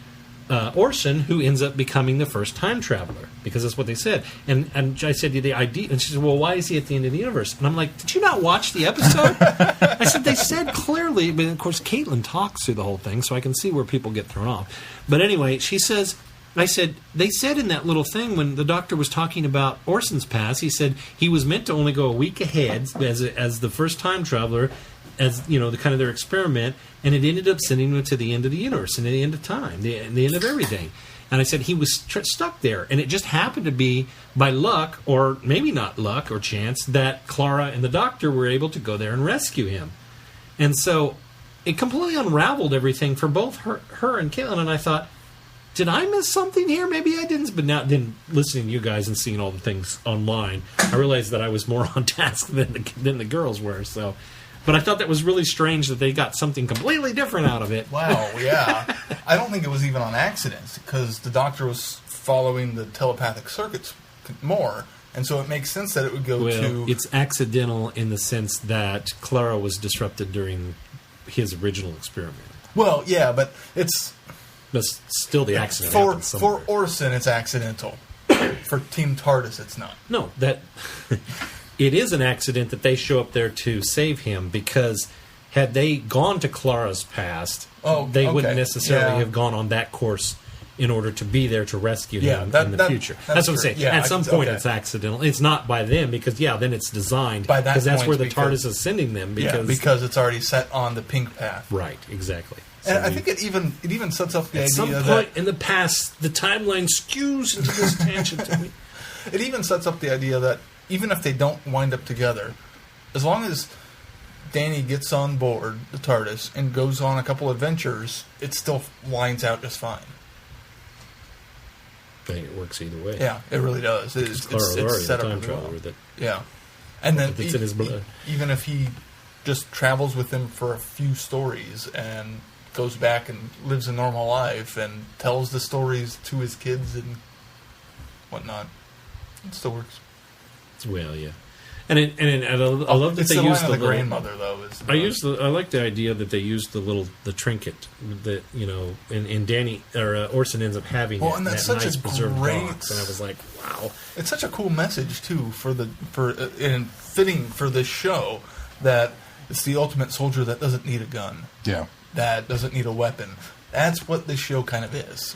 Orson, who ends up becoming the first time traveler, because that's what they said. And I said, the idea, and she said, well, why is he at the end of the universe? And I'm like, did you not watch the episode? I said, they said clearly, but of course Caitlin talks through the whole thing, so I can see where people get thrown off. But anyway, she says, I said, they said in that little thing when the doctor was talking about Orson's past, he said he was meant to only go a week ahead as the first time traveler, as the kind of their experiment, and it ended up sending him to the end of the universe and the end of time, the end of everything. And I said he was stuck there, and it just happened to be by luck, or maybe not luck or chance, that Clara and the doctor were able to go there and rescue him. And so it completely unraveled everything for both her and Caitlin. And I thought, did I miss something here? Maybe I didn't. But now, then listening to you guys and seeing all the things online, I realized that I was more on task than the girls were. So. But I thought that was really strange that they got something completely different out of it. Wow, yeah. I don't think it was even on accident, because the doctor was following the telepathic circuits more, and so it makes sense that it would go to... It's accidental in the sense that Clara was disrupted during his original experiment. Well, yeah, but it's... But still the accident For Orson, it's accidental. For Team TARDIS, it's not. No, that... It is an accident that they show up there to save him, because had they gone to Clara's past, they wouldn't necessarily have gone on that course in order to be there to rescue him in the future. That's what I'm saying. Yeah, at some point, it's accidental. It's not by them, because, then it's designed. Because that's where the TARDIS is sending them. Because it's already set on the pink path. Right, exactly. And I think it even sets up the idea that... At some point in the past, the timeline skews into this tangent to me. It even sets up the idea that even if they don't wind up together, as long as Danny gets on board the TARDIS and goes on a couple adventures, it still lines out just fine. I think it works either way. Yeah, it really does. It's set up really well. Yeah. And then it's in his blood. Even if he just travels with them for a few stories and goes back and lives a normal life and tells the stories to his kids and whatnot, it still works. Well, yeah, and I love that they used the grandmother though. I like the idea that they used the trinket that and Danny or Orson ends up having and that's such nice a preserved great box, and I was like, wow, it's such a cool message too and fitting for this show, that it's the ultimate soldier that doesn't need a gun, that doesn't need a weapon. That's what this show kind of is.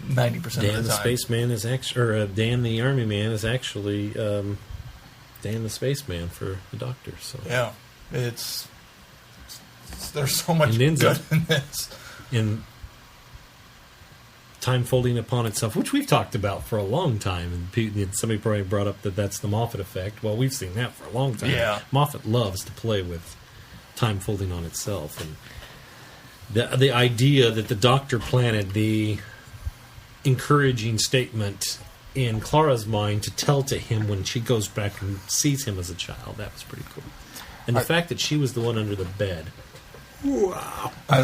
90% of the time. Dan the spaceman is actually, or Dan the army man is actually. Dan the spaceman for the doctor. So yeah, there's so much good in this. In time folding upon itself, which we've talked about for a long time, and somebody probably brought up that that's the Moffat effect. Well, we've seen that for a long time. Yeah, Moffat loves to play with time folding on itself, and the idea that the doctor planted the encouraging statement in Clara's mind to tell to him when she goes back and sees him as a child. That was pretty cool. And the fact that she was the one under the bed. Wow. I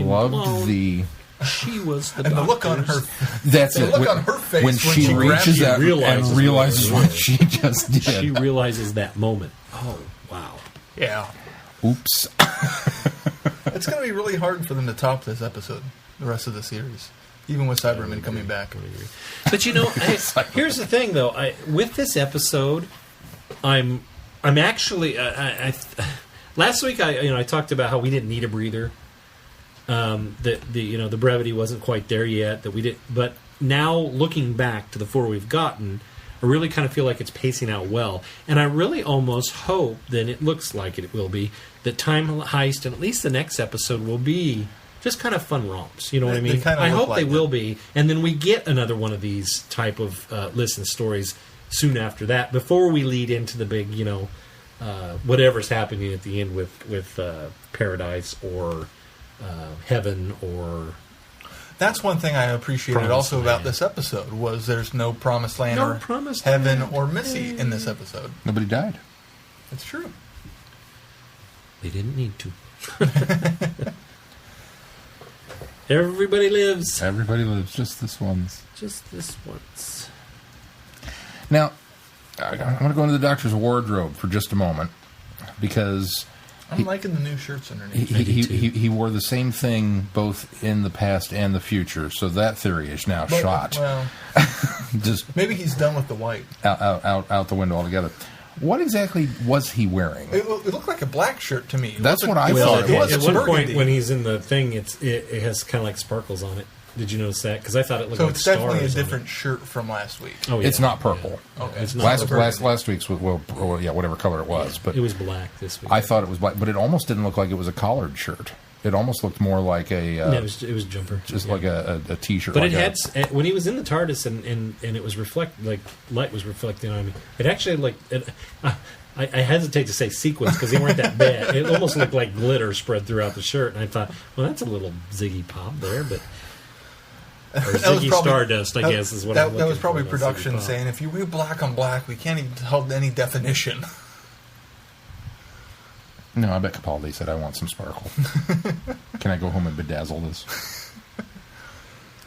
loved the... She was the and the look on her... That's the it. look on her face when she reaches out and realizes what she just did. She realizes that moment. Oh, wow. Yeah. Oops. It's going to be really hard for them to top this episode, the rest of the series. Even with Cybermen coming back. But here's the thing, though. With this episode, I'm actually. Last week, I talked about how we didn't need a breather. The brevity wasn't quite there yet. That we did, but now looking back to the 4 we've gotten, I really kind of feel like it's pacing out well. And I really almost hope, then it looks like it will be, that Time Heist and at least the next episode will be just kind of fun romps. You know what I mean? I hope they will be. And then we get another one of these type of listen stories soon after that, before we lead into the big, whatever's happening at the end with Paradise or Heaven or... That's one thing I appreciated also about this episode, was there's no Promised Land or Heaven or Missy in this episode. Nobody died. It's true. They didn't need to. Everybody lives. Everybody lives, just this once. Just this once. Now, I'm going to go into the Doctor's wardrobe for just a moment, because... I'm liking the new shirts underneath. He wore the same thing both in the past and the future, so that theory is now shot. Well, just maybe he's done with the white. Out the window altogether. What exactly was he wearing? It looked like a black shirt to me. That's what I thought it was. At one point, when he's in the thing, it has kind of like sparkles on it. Did you notice that? Because I thought it looked like stars. So it's definitely a different shirt from last week. Oh, yeah. It's not purple. Yeah. Okay. It's not last week's was whatever color it was. Yeah. But it was black this week. I thought it was black, but it almost didn't look like it was a collared shirt. It almost looked more like a. It was a jumper, just like a t-shirt. But like it had when he was in the TARDIS and it was light was reflecting on me. It actually I hesitate to say sequins because they weren't that bad. It almost looked like glitter spread throughout the shirt, and I thought, well, that's a little Ziggy Pop there, but. Or Ziggy Stardust, I guess, is what I'm looking for. That was probably production saying, if you wear black on black, we can't even hold any definition. No, I bet Capaldi said, I want some sparkle. Can I go home and bedazzle this?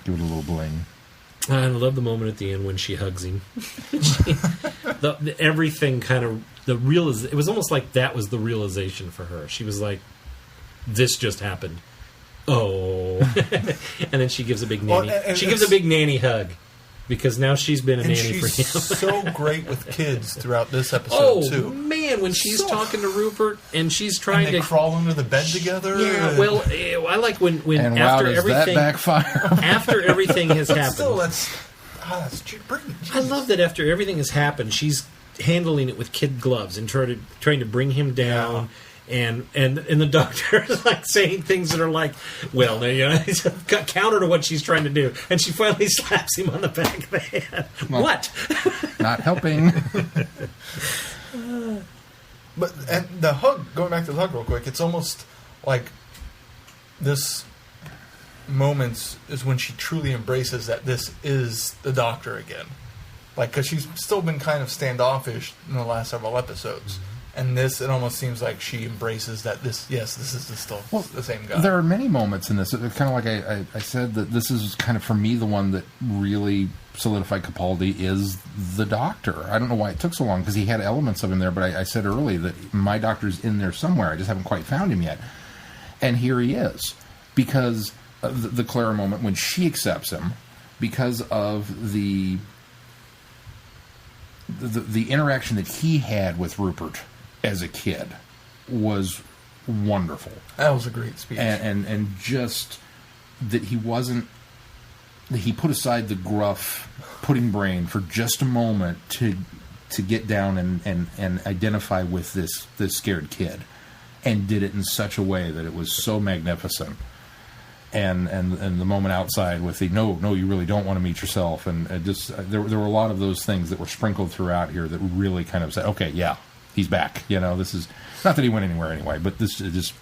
Give it a little bling. I love the moment at the end when she hugs him. Everything kind of... It was almost like that was the realization for her. She was like, this just happened. Oh. And then she gives a big nanny. She gives a big nanny hug. Because now she's been a nanny for him. She's so great with kids throughout this episode, too. Oh, man, when she's talking to Rupert and she's trying to crawl under the bed together. Yeah, well, I like when and after wow, does everything... that backfire? After everything has happened... Still, that's brilliant. I love that after everything has happened, she's handling it with kid gloves and trying to bring him down... Yeah. And the doctor is like saying things that are like, well, he's got counter to what she's trying to do, and she finally slaps him on the back of the head. Well, what? Not helping. But and the hug, going back to the hug real quick, it's almost like this moment is when she truly embraces that this is the Doctor again. Like, because she's still been kind of standoffish in the last several episodes. Mm-hmm. And it almost seems like she embraces that this is still the same guy. There are many moments in this. It's kind of like I said that this is kind of, for me, the one that really solidified Capaldi is the Doctor. I don't know why it took so long, because he had elements of him there, but I said early that my Doctor's in there somewhere. I just haven't quite found him yet. And here he is. Because of the Clara moment when she accepts him, because of the interaction that he had with Rupert as a kid was wonderful. That was a great speech. And just that he put aside the gruff pudding brain for just a moment to get down and identify with this scared kid, and did it in such a way that it was so magnificent. And the moment outside with the no, you really don't want to meet yourself, and there were a lot of those things that were sprinkled throughout here that really kind of said, okay, yeah, he's back. This is not that he went anywhere anyway, but this just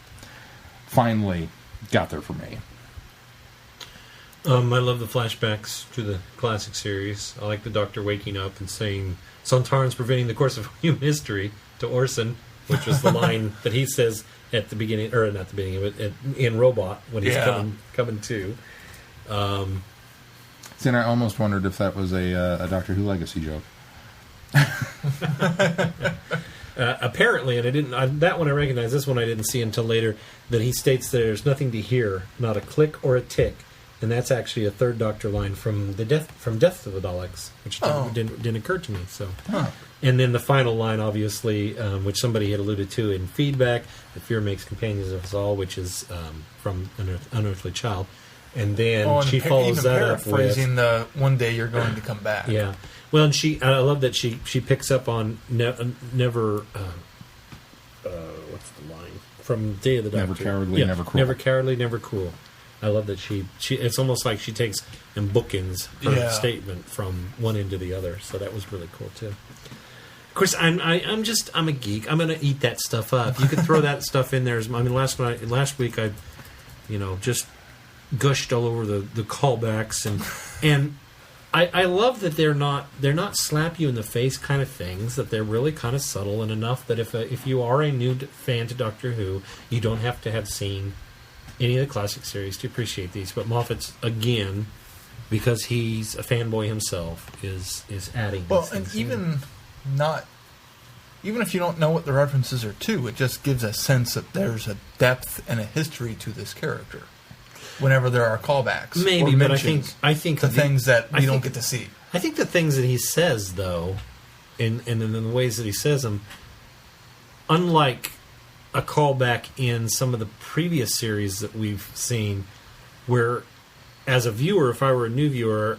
finally got there for me. I love the flashbacks to the classic series. I like the Doctor waking up and saying, "Sontaran's preventing the course of human history" to Orson, which was the line that he says at the beginning, or not the beginning of it, in Robot when he's coming to. See, and I almost wondered if that was a Doctor Who legacy joke. Apparently, and I didn't. That one I recognize. This one I didn't see until later. That he states there's nothing to hear, not a click or a tick, and that's actually a third Doctor line from Death to the Daleks, which didn't occur to me. So, and then the final line, obviously, which somebody had alluded to in feedback, "The fear makes companions of us all," which is from Unearthly Child. And then and she follows even that up with... paraphrasing the one day you're going to come back. Yeah. Well, and I love that she picks up on never... what's the line? From Day of the Doctor. Never cowardly, never cruel. Never cowardly, never cruel. I love that she it's almost like she takes and bookends her statement from one end to the other. So that was really cool too. Of course, I'm a geek. I'm going to eat that stuff up. You could throw that stuff in there. Last week I, just gushed all over the callbacks and I love that they're not slap you in the face kind of things. That they're really kind of subtle and enough that if you are a new fan to Doctor Who, you don't have to have seen any of the classic series to appreciate these. But Moffat's, again, because he's a fanboy himself, is adding these and things even if you don't know what the references are to, it just gives a sense that there's a depth and a history to this character. Whenever there are callbacks, maybe, or but I think the things that we don't get to see. I think the things that he says, though, and in the ways that he says them, unlike a callback in some of the previous series that we've seen, where as a viewer, if I were a new viewer,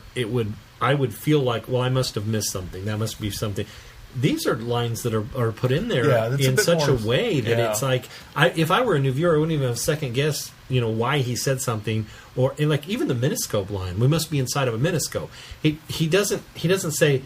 I would feel like, well, I must have missed something. That must be something. These are lines that are put in there in such a way that it's like, if I were a new viewer, I wouldn't even have second guess, why he said something, or like even the miniscope line. We must be inside of a miniscope. He doesn't say.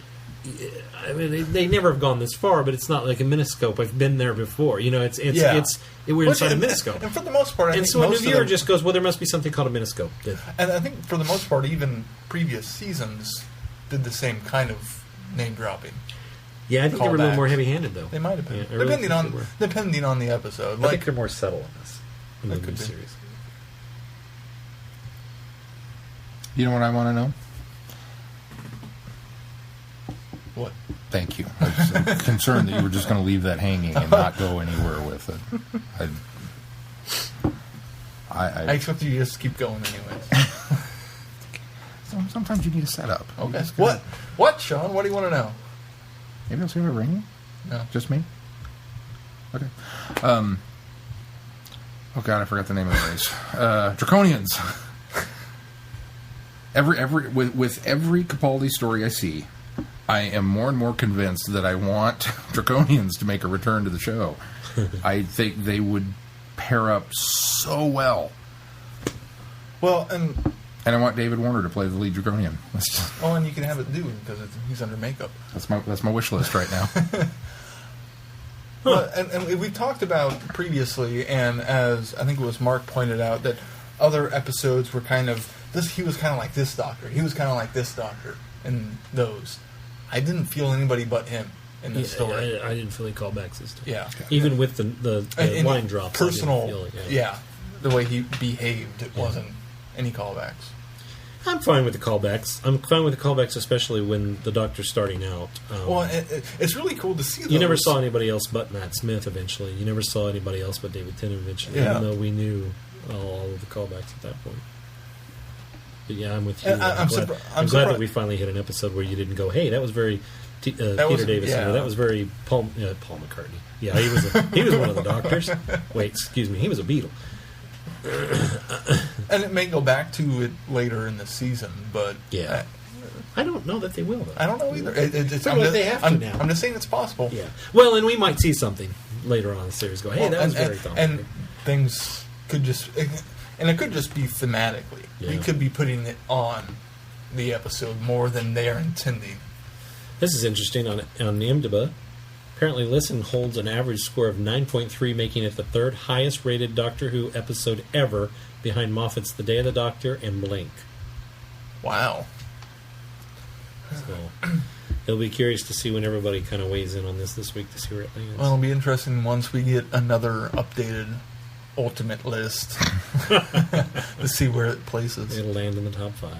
I mean, they never have gone this far, but it's not like a miniscope. I've been there before. We're inside a miniscope. And for the most part, so a new viewer just goes, well, there must be something called a miniscope. And I think for the most part, even previous seasons did the same kind of name dropping. Yeah, I think they were a little more heavy-handed, though. They might have been, Yeah, depending on the episode. I think they're more subtle in this in the new series. You know what I want to know? What? Thank you. I'm concerned that you were just going to leave that hanging and not go anywhere with it. I expect you to just keep going anyways. Sometimes you need a setup. Okay. What, Sean? What do you want to know? Maybe I'll see it ringing? No. Just me? Okay. Oh, God, I forgot the name of the race. Draconians. With every Capaldi story I see, I am more and more convinced that I want Draconians to make a return to the show. I think they would pair up so well. Well, and I want David Warner to play the lead Draconian. and you can have it do because he's under makeup. That's my wish list right now. Well, and we talked about previously, and as I think it was Mark pointed out, that other episodes were kind of this. He was kind of like this Doctor. He was kind of like this Doctor in those. I didn't feel anybody but him in this story. I didn't feel any callbacks this time. Yeah. Even with the line drops. Personal, the way he behaved, it wasn't any callbacks. I'm fine with the callbacks. I'm fine with the callbacks, especially when the Doctor's starting out. It's really cool to see those. You never saw anybody else but Matt Smith eventually. You never saw anybody else but David Tennant eventually, even though we knew all of the callbacks at that point. But yeah, I'm with you. I'm glad that we finally hit an episode where you didn't go, hey, that was very Peter Davison, or that was very Paul McCartney. Yeah, he was one of the Doctors. Wait, excuse me, he was a Beatle. And it may go back to it later in the season, but I don't know that they will, though. I don't know either. They have to now. I'm just saying it's possible. Yeah. Well, and we might see something later on in the series. Go, hey, that was very thoughtful. And things could just, and it could just be thematically. Yeah. We could be putting it on the episode more than they're intending. This is interesting on IMDb. Apparently, Listen holds an average score of 9.3, making it the third highest rated Doctor Who episode ever, behind Moffat's The Day of the Doctor and Blink. Wow. So, it'll be curious to see when everybody kind of weighs in on this week to see where it lands. Well, it'll be interesting once we get another updated ultimate list to see where it places. It'll land in the top 5.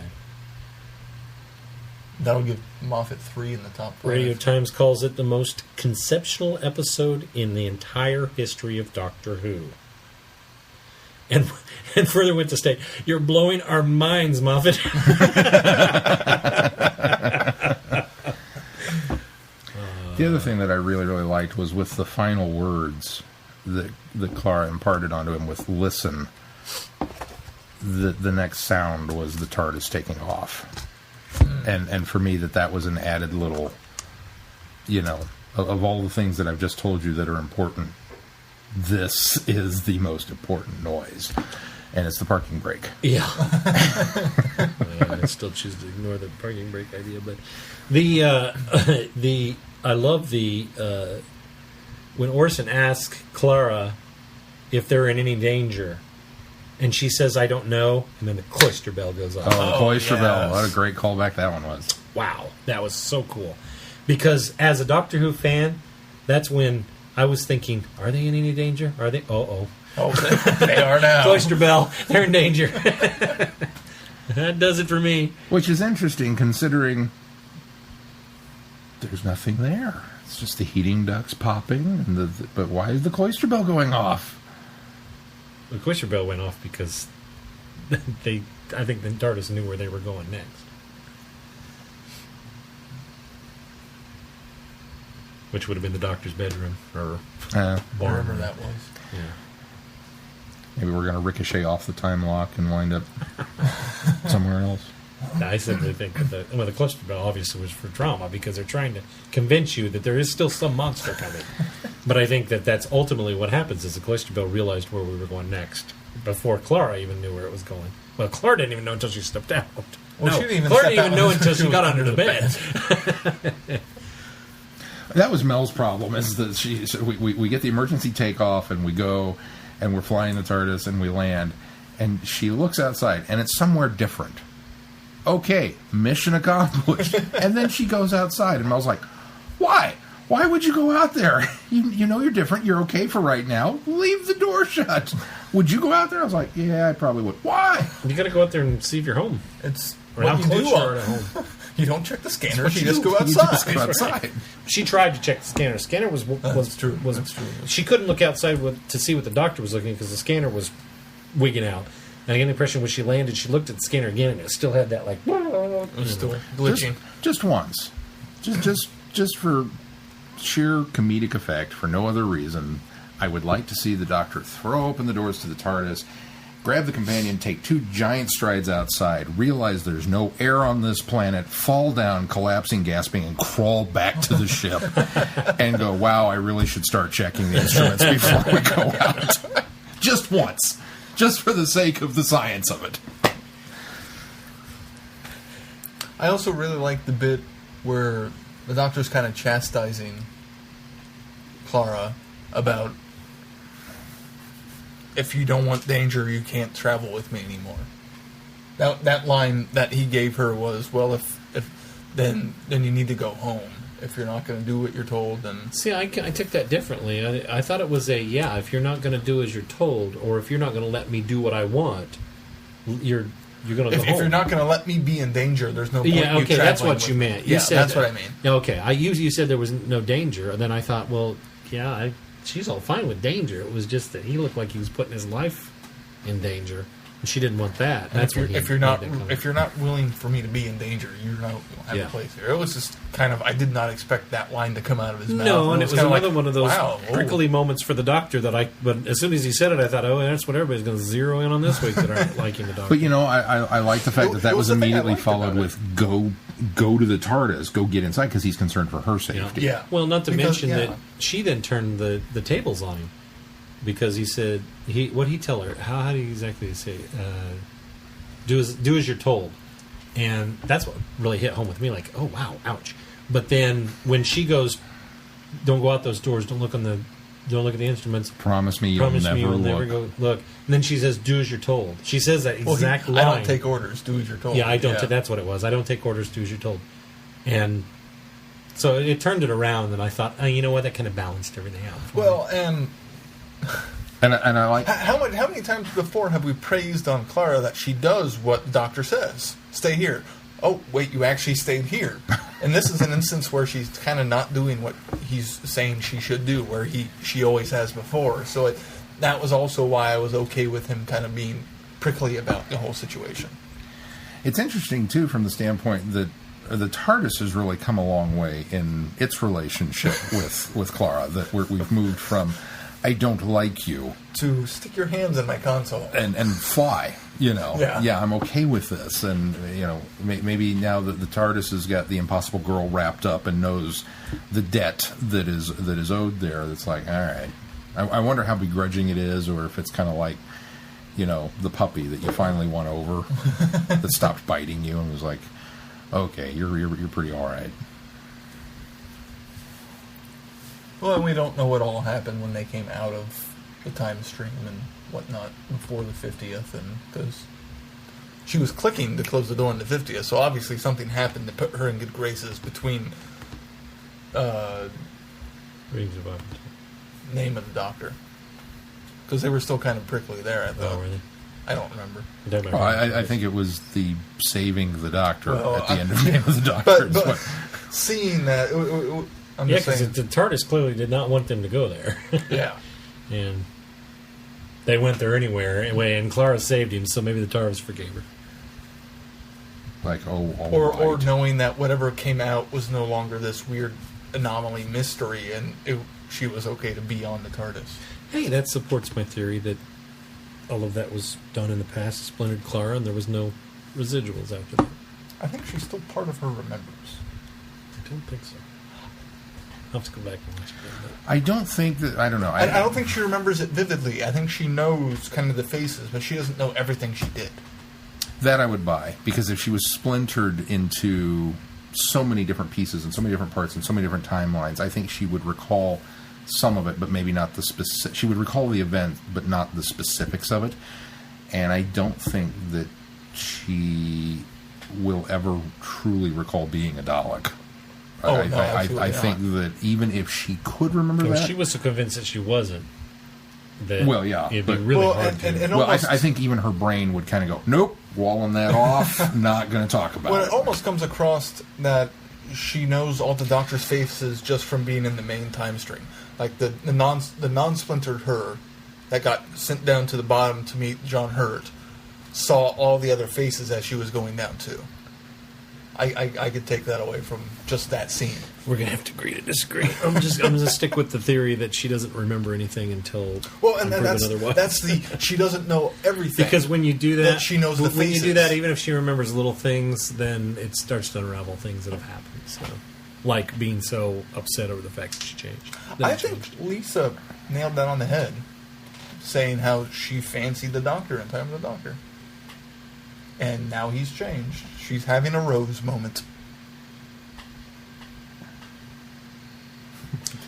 That'll give Moffat 3 in the top 5. Radio Times calls it the most conceptual episode in the entire history of Doctor Who. And further went to state, you're blowing our minds, Moffat. The other thing that I really, really liked was with the final words that Clara imparted onto him with "listen." the next sound was the TARDIS taking off. And for me, that was an added little, of all the things that I've just told you that are important, this is the most important noise. And it's the parking brake. Yeah. I still choose to ignore the parking brake idea, but I love when Orson asks Clara if they're in any danger, and she says, "I don't know," and then the cloister bell goes off. Oh, the cloister bell! What a great callback that one was. Wow, that was so cool. Because as a Doctor Who fan, that's when I was thinking, "Are they in any danger? Are they? Oh, they are now. Cloister bell, they're in danger." That does it for me. Which is interesting, considering there's nothing there. It's just the heating ducts popping, and but why is the cloister bell going off? The cloister bell went off because I think the TARDIS knew where they were going next. Which would have been the Doctor's bedroom or barn. Wherever that was. Yeah. Maybe we're going to ricochet off the time lock and wind up somewhere else. I simply think that the cloister bell obviously was for drama because they're trying to convince you that there is still some monster coming. But I think that's ultimately what happens is the cloister bell realized where we were going next before Clara even knew where it was going. Well, Clara didn't even know until she stepped out. Well, she didn't even Clara step didn't even out know until she got under the bed. That was Mel's problem. Is that we get the emergency takeoff and we go and we're flying the TARDIS and we land and she looks outside and it's somewhere different. Okay, mission accomplished. And then she goes outside and Mel's like, "Why? Why would you go out there? You know you're different. You're okay for right now. Leave the door shut. Would you go out there?" I was like, "Yeah, I probably would." "Why?" You got to go out there and see if you're home. It's Or what how you close do you are to home. You don't check the scanner. What You you just do. go You outside. just go outside. She tried to check the scanner. The scanner was That's true. Was, That's true. She couldn't look outside to see what the doctor was looking at because the scanner was wigging out. And I get the impression when she landed, she looked at the scanner again, and it still had that like. It was still glitching. Just once, just for sheer comedic effect, for no other reason. I would like to see the Doctor throw open the doors to the TARDIS, grab the companion, take 2 giant strides outside, realize there's no air on this planet, fall down, collapsing, gasping, and crawl back to the ship, and go, "Wow, I really should start checking the instruments before we go out." Just once. Just for the sake of the science of it. I also really like the bit where the Doctor's kind of chastising Clara about if you don't want danger, you can't travel with me anymore. That line that he gave her was, well, if then you need to go home. If you're not going to do what you're told, then... See, I took that differently. I thought it was if you're not going to do as you're told, or if you're not going to let me do what I want, you're going to go home. If you're not going to let me be in danger, there's no point Yeah, you okay, that's traveling what with you me. meant. You Yeah, said that's what I mean. Okay, you said there was no danger, and then I thought, well, yeah, she's all fine with danger. It was just that he looked like he was putting his life in danger. She didn't want that. And That's if you're not willing for me to be in danger, you're not have a place here. It was just kind of, I did not expect that line to come out of his mouth. No, and it was another like, one of those wow, prickly moments for the Doctor but as soon as he said it, I thought, oh, that's what everybody's going to zero in on this week that aren't liking the Doctor. But I like the fact that was immediately followed with go to the TARDIS, go get inside, because he's concerned for her safety. Yeah. Well, not to mention that she then turned the tables on him because he said what did he tell her? How did he exactly say? Do as you're told, and that's what really hit home with me. Like, oh wow, ouch! But then when she goes, "Don't go out those doors. Don't look at the instruments. Promise me you'll never go look." And then she says, "Do as you're told." She says that exact line. I don't take orders. Do as you're told. Yeah, I don't. That's what it was. I don't take orders. Do as you're told. And so it turned it around, and I thought, you know what? That kind of balanced everything out. Well, and I like how many times before have we praised on Clara that she does what the Doctor says? Stay here. Oh, wait, you actually stayed here. And this is an instance where she's kind of not doing what he's saying she should do, where she always has before. So that was also why I was okay with him kind of being prickly about the whole situation. It's interesting, too, from the standpoint that the TARDIS has really come a long way in its relationship with Clara. That we've moved from I don't like you. To stick your hands in my console. And fly, you know. Yeah. I'm okay with this. And, you know, maybe now that the TARDIS has got the Impossible Girl wrapped up and knows the debt that is owed there, that's like, all right. I wonder how begrudging it is, or if it's kind of like, you know, the puppy that you finally won over that stopped biting you and was like, okay, you're pretty all right. Well, and we don't know what all happened when they came out of the time stream and whatnot before the 50th, and because she was clicking to close the door on the 50th, so obviously something happened to put her in good graces between Rings of Opportunity. Name of the Doctor. Because they were still kind of prickly there, I thought. Oh, really? I don't remember. Well, I think it was the saving the Doctor at the end of yeah, the Doctor. But seeing that, I'm Yeah, just saying. because the TARDIS clearly did not want them to go there. Yeah. And they went there anyway, and Clara saved him, so maybe the TARDIS forgave her. Like, all Or right. knowing that whatever came out was no longer this weird anomaly mystery, and she was okay to be on the TARDIS. Hey, that supports my theory that all of that was done in the past, splintered Clara, and there was no residuals after that. I think she's still part of her remembers. I don't think so. I'll have to go back and watch it. I don't think that... I don't know. I don't think she remembers it vividly. I think she knows kind of the faces, but she doesn't know everything she did. That I would buy, because if she was splintered into so many different pieces and so many different parts and so many different timelines, I think she would recall some of it, but maybe not the specific. She would recall the event, but not the specifics of it. And I don't think that she will ever truly recall being a Dalek. I think that even if she could remember that, she was so convinced that she wasn't. That well, yeah, it'd be really hard to. And well, almost, I think even her brain would kind of go, "Nope, walling that off. Not going to talk about well, it." it almost comes across that she knows all the Doctor's faces just from being in the main time stream. Like the non-splintered her that got sent down to the bottom to meet John Hurt saw all the other faces as she was going down too. I could take that away from just that scene. We're gonna have to agree to disagree. I'm gonna stick with the theory that she doesn't remember anything until And that's the she doesn't know everything, because when you do that she knows the when faces. you do that, even if she remembers little things, then it starts to unravel things that have happened. So, like being so upset over the fact that she changed. I think Lisa nailed that on the head, saying how she fancied the Doctor in Time of the Doctor. And now he's changed. She's having a Rose moment.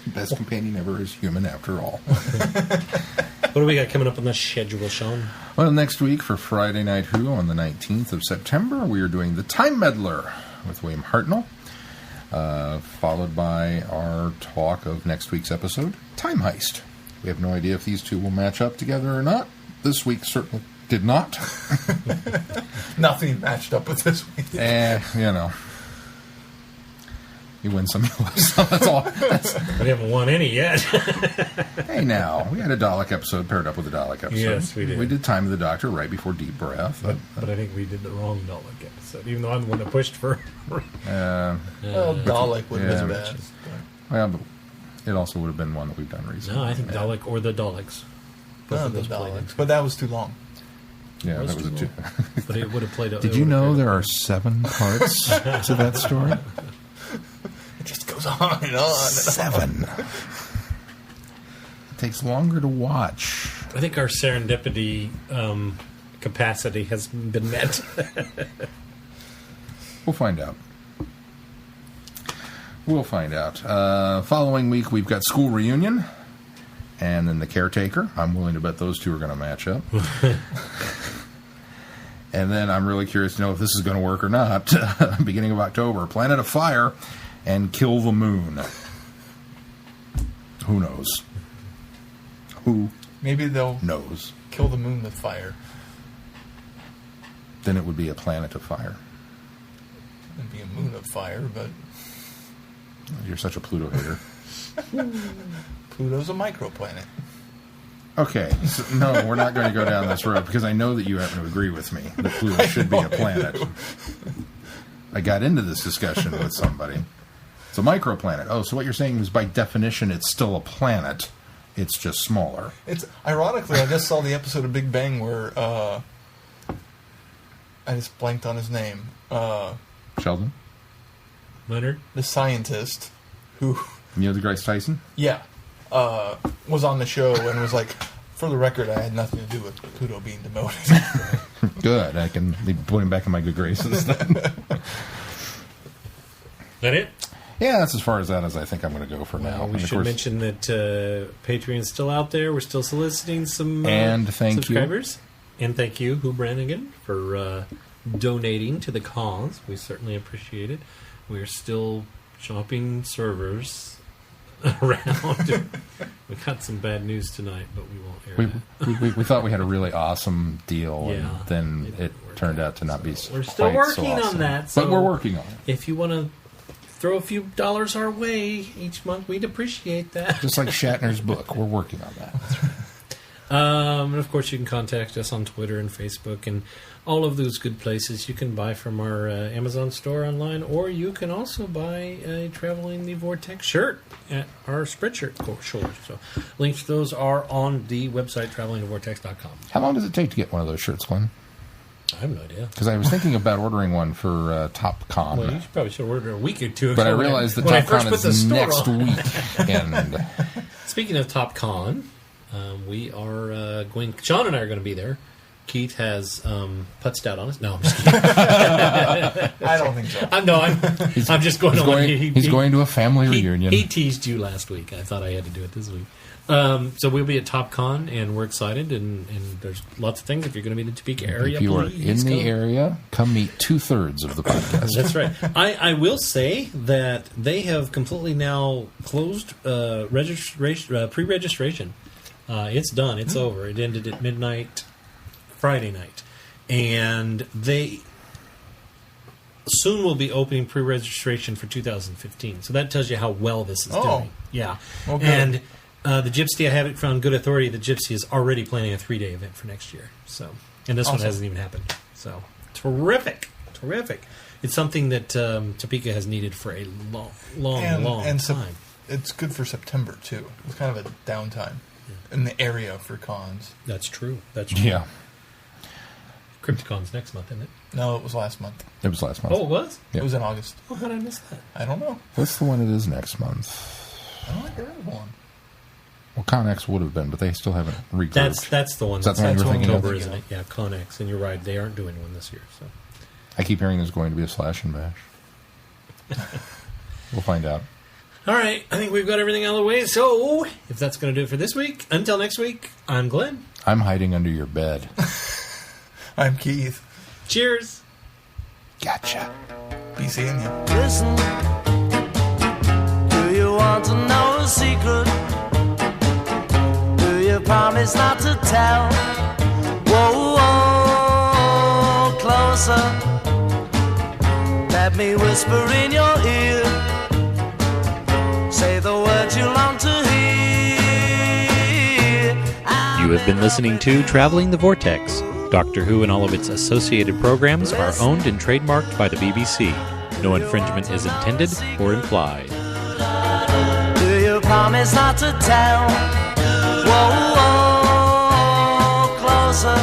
Best companion ever is human, after all. What do we got coming up on the schedule, Sean? Well, next week for Friday Night Who on the 19th of September, we are doing The Time Meddler with William Hartnell, followed by our talk of next week's episode, Time Heist. We have no idea if these two will match up together or not. This week certainly did not. Nothing matched up with this week. You know. You win some, you lose some. That's all. We haven't won any yet. Hey, now. We had a Dalek episode paired up with a Dalek episode. Yes, we did. We did Time of the Doctor right before Deep Breath. But I think we did the wrong Dalek episode, even though I'm the one that pushed for. Well, Dalek would have been best. Well, but it also would have been one that we've done recently. No, I think Dalek or the Daleks. Both of The those played Daleks, but that was too long. Yeah, that was a two. But it would have played. Did you know there are 7 parts to that story? It just goes on and on. 7. It takes longer to watch. I think our serendipity capacity has been met. We'll find out. We'll find out. Following week, we've got School Reunion, and then The Caretaker. I'm willing to bet those two are going to match up. And then I'm really curious to know if this is going to work or not. Beginning of October, Planet of Fire and Kill the Moon. Who knows? Who Maybe they'll knows? kill the moon with fire. Then it would be a Planet of Fire. It'd be a moon of fire, but You're such a Pluto hater. Pluto's a microplanet. Okay, so no, we're not going to go down this road because I know that you happen to agree with me that Pluto should be a planet. I got into this discussion with somebody. It's a microplanet. Oh, so what you're saying is by definition it's still a planet It's just smaller. It's ironically, I just saw the episode of Big Bang where I just blanked on his name. Sheldon? Leonard? The scientist who, Neil deGrasse Tyson? yeah, was on the show and was like, for the record, I had nothing to do with Pluto being demoted. Good. I can put him back in my good graces then. That it? Yeah, that's as far as I think I'm going to go for now. We And of should course- mention that Patreon's still out there. We're still soliciting some And thank you. subscribers. And thank you, Hugh Brannigan, for donating to the cause. We certainly appreciate it. We're still shopping servers around. We got some bad news tonight, but we won't air that. We thought we had a really awesome deal, Yeah, and then it it didn't work turned out. out to not be We're still quite so working on awesome. that, But so- we're working on it. If you want to throw a few dollars our way each month, we'd appreciate that. Just like Shatner's book, we're working on that. And of course, you can contact us on Twitter and Facebook and all of those good places. You can buy from our Amazon store online, or you can also buy a Traveling the Vortex shirt at our Spreadshirt store. So links to those are on the website, travelingthevortex.com. How long does it take to get one of those shirts, Glenn? I have no idea. Because I was thinking about ordering one for TopCon. Well, you probably should order a week or two ago. But I realized that when I first TopCon put the is store next on. week. And Speaking of TopCon, we are going. Sean and I are going to be there. Keith has putzed out on us. No, I'm just kidding. I don't think so. I'm just going on. he's going to a family reunion. He teased you last week. I thought I had to do it this week. So we'll be at TopCon, and we're excited. And there's lots of things. If you're going to be in the Topeka area, If you are please in the come. area, come meet 2/3 of the podcast. That's right. I will say that they have completely now closed registration, pre-registration. It's done. It's over. It ended at midnight Friday night. And they soon will be opening pre-registration for 2015. So that tells you how well this is doing. Yeah. Okay. And the Gypsy, I have it from good authority, the Gypsy is already planning a 3-day event for next year. So, and this one Awesome. hasn't even happened. So, terrific. It's something that Topeka has needed for a long time. It's good for September, too. It's kind of a downtime in the area for cons. That's true. Yeah, CryptoCon's next month, isn't it? No, it was last month. it was last month. Oh, it was? Yeah. It was in August. Oh, how did I miss that? I don't know. What's the one it is next month? I don't think there is one. Well, ConX would have been, but they still haven't regrouped. That's the one. Is that the one that's you were thinking of? October, isn't it? Yeah, ConX. And you're right. They aren't doing one this year. So I keep hearing there's going to be a slash and bash. We'll find out. all right. I think we've got everything out of the way. So if that's going to do it for this week, until next week, I'm Glenn. I'm hiding under your bed. I'm Keith. Cheers. Gotcha. Be seeing you. Listen, do you want to know a secret? Do you promise not to tell? Whoa, whoa, closer. Let me whisper in your ear. Say the words you long to hear. You have been listening to Traveling the Vortex. Doctor Who and all of its associated programs are owned and trademarked by the BBC. No infringement is intended or implied. Do you promise not to tell? Whoa, whoa, closer.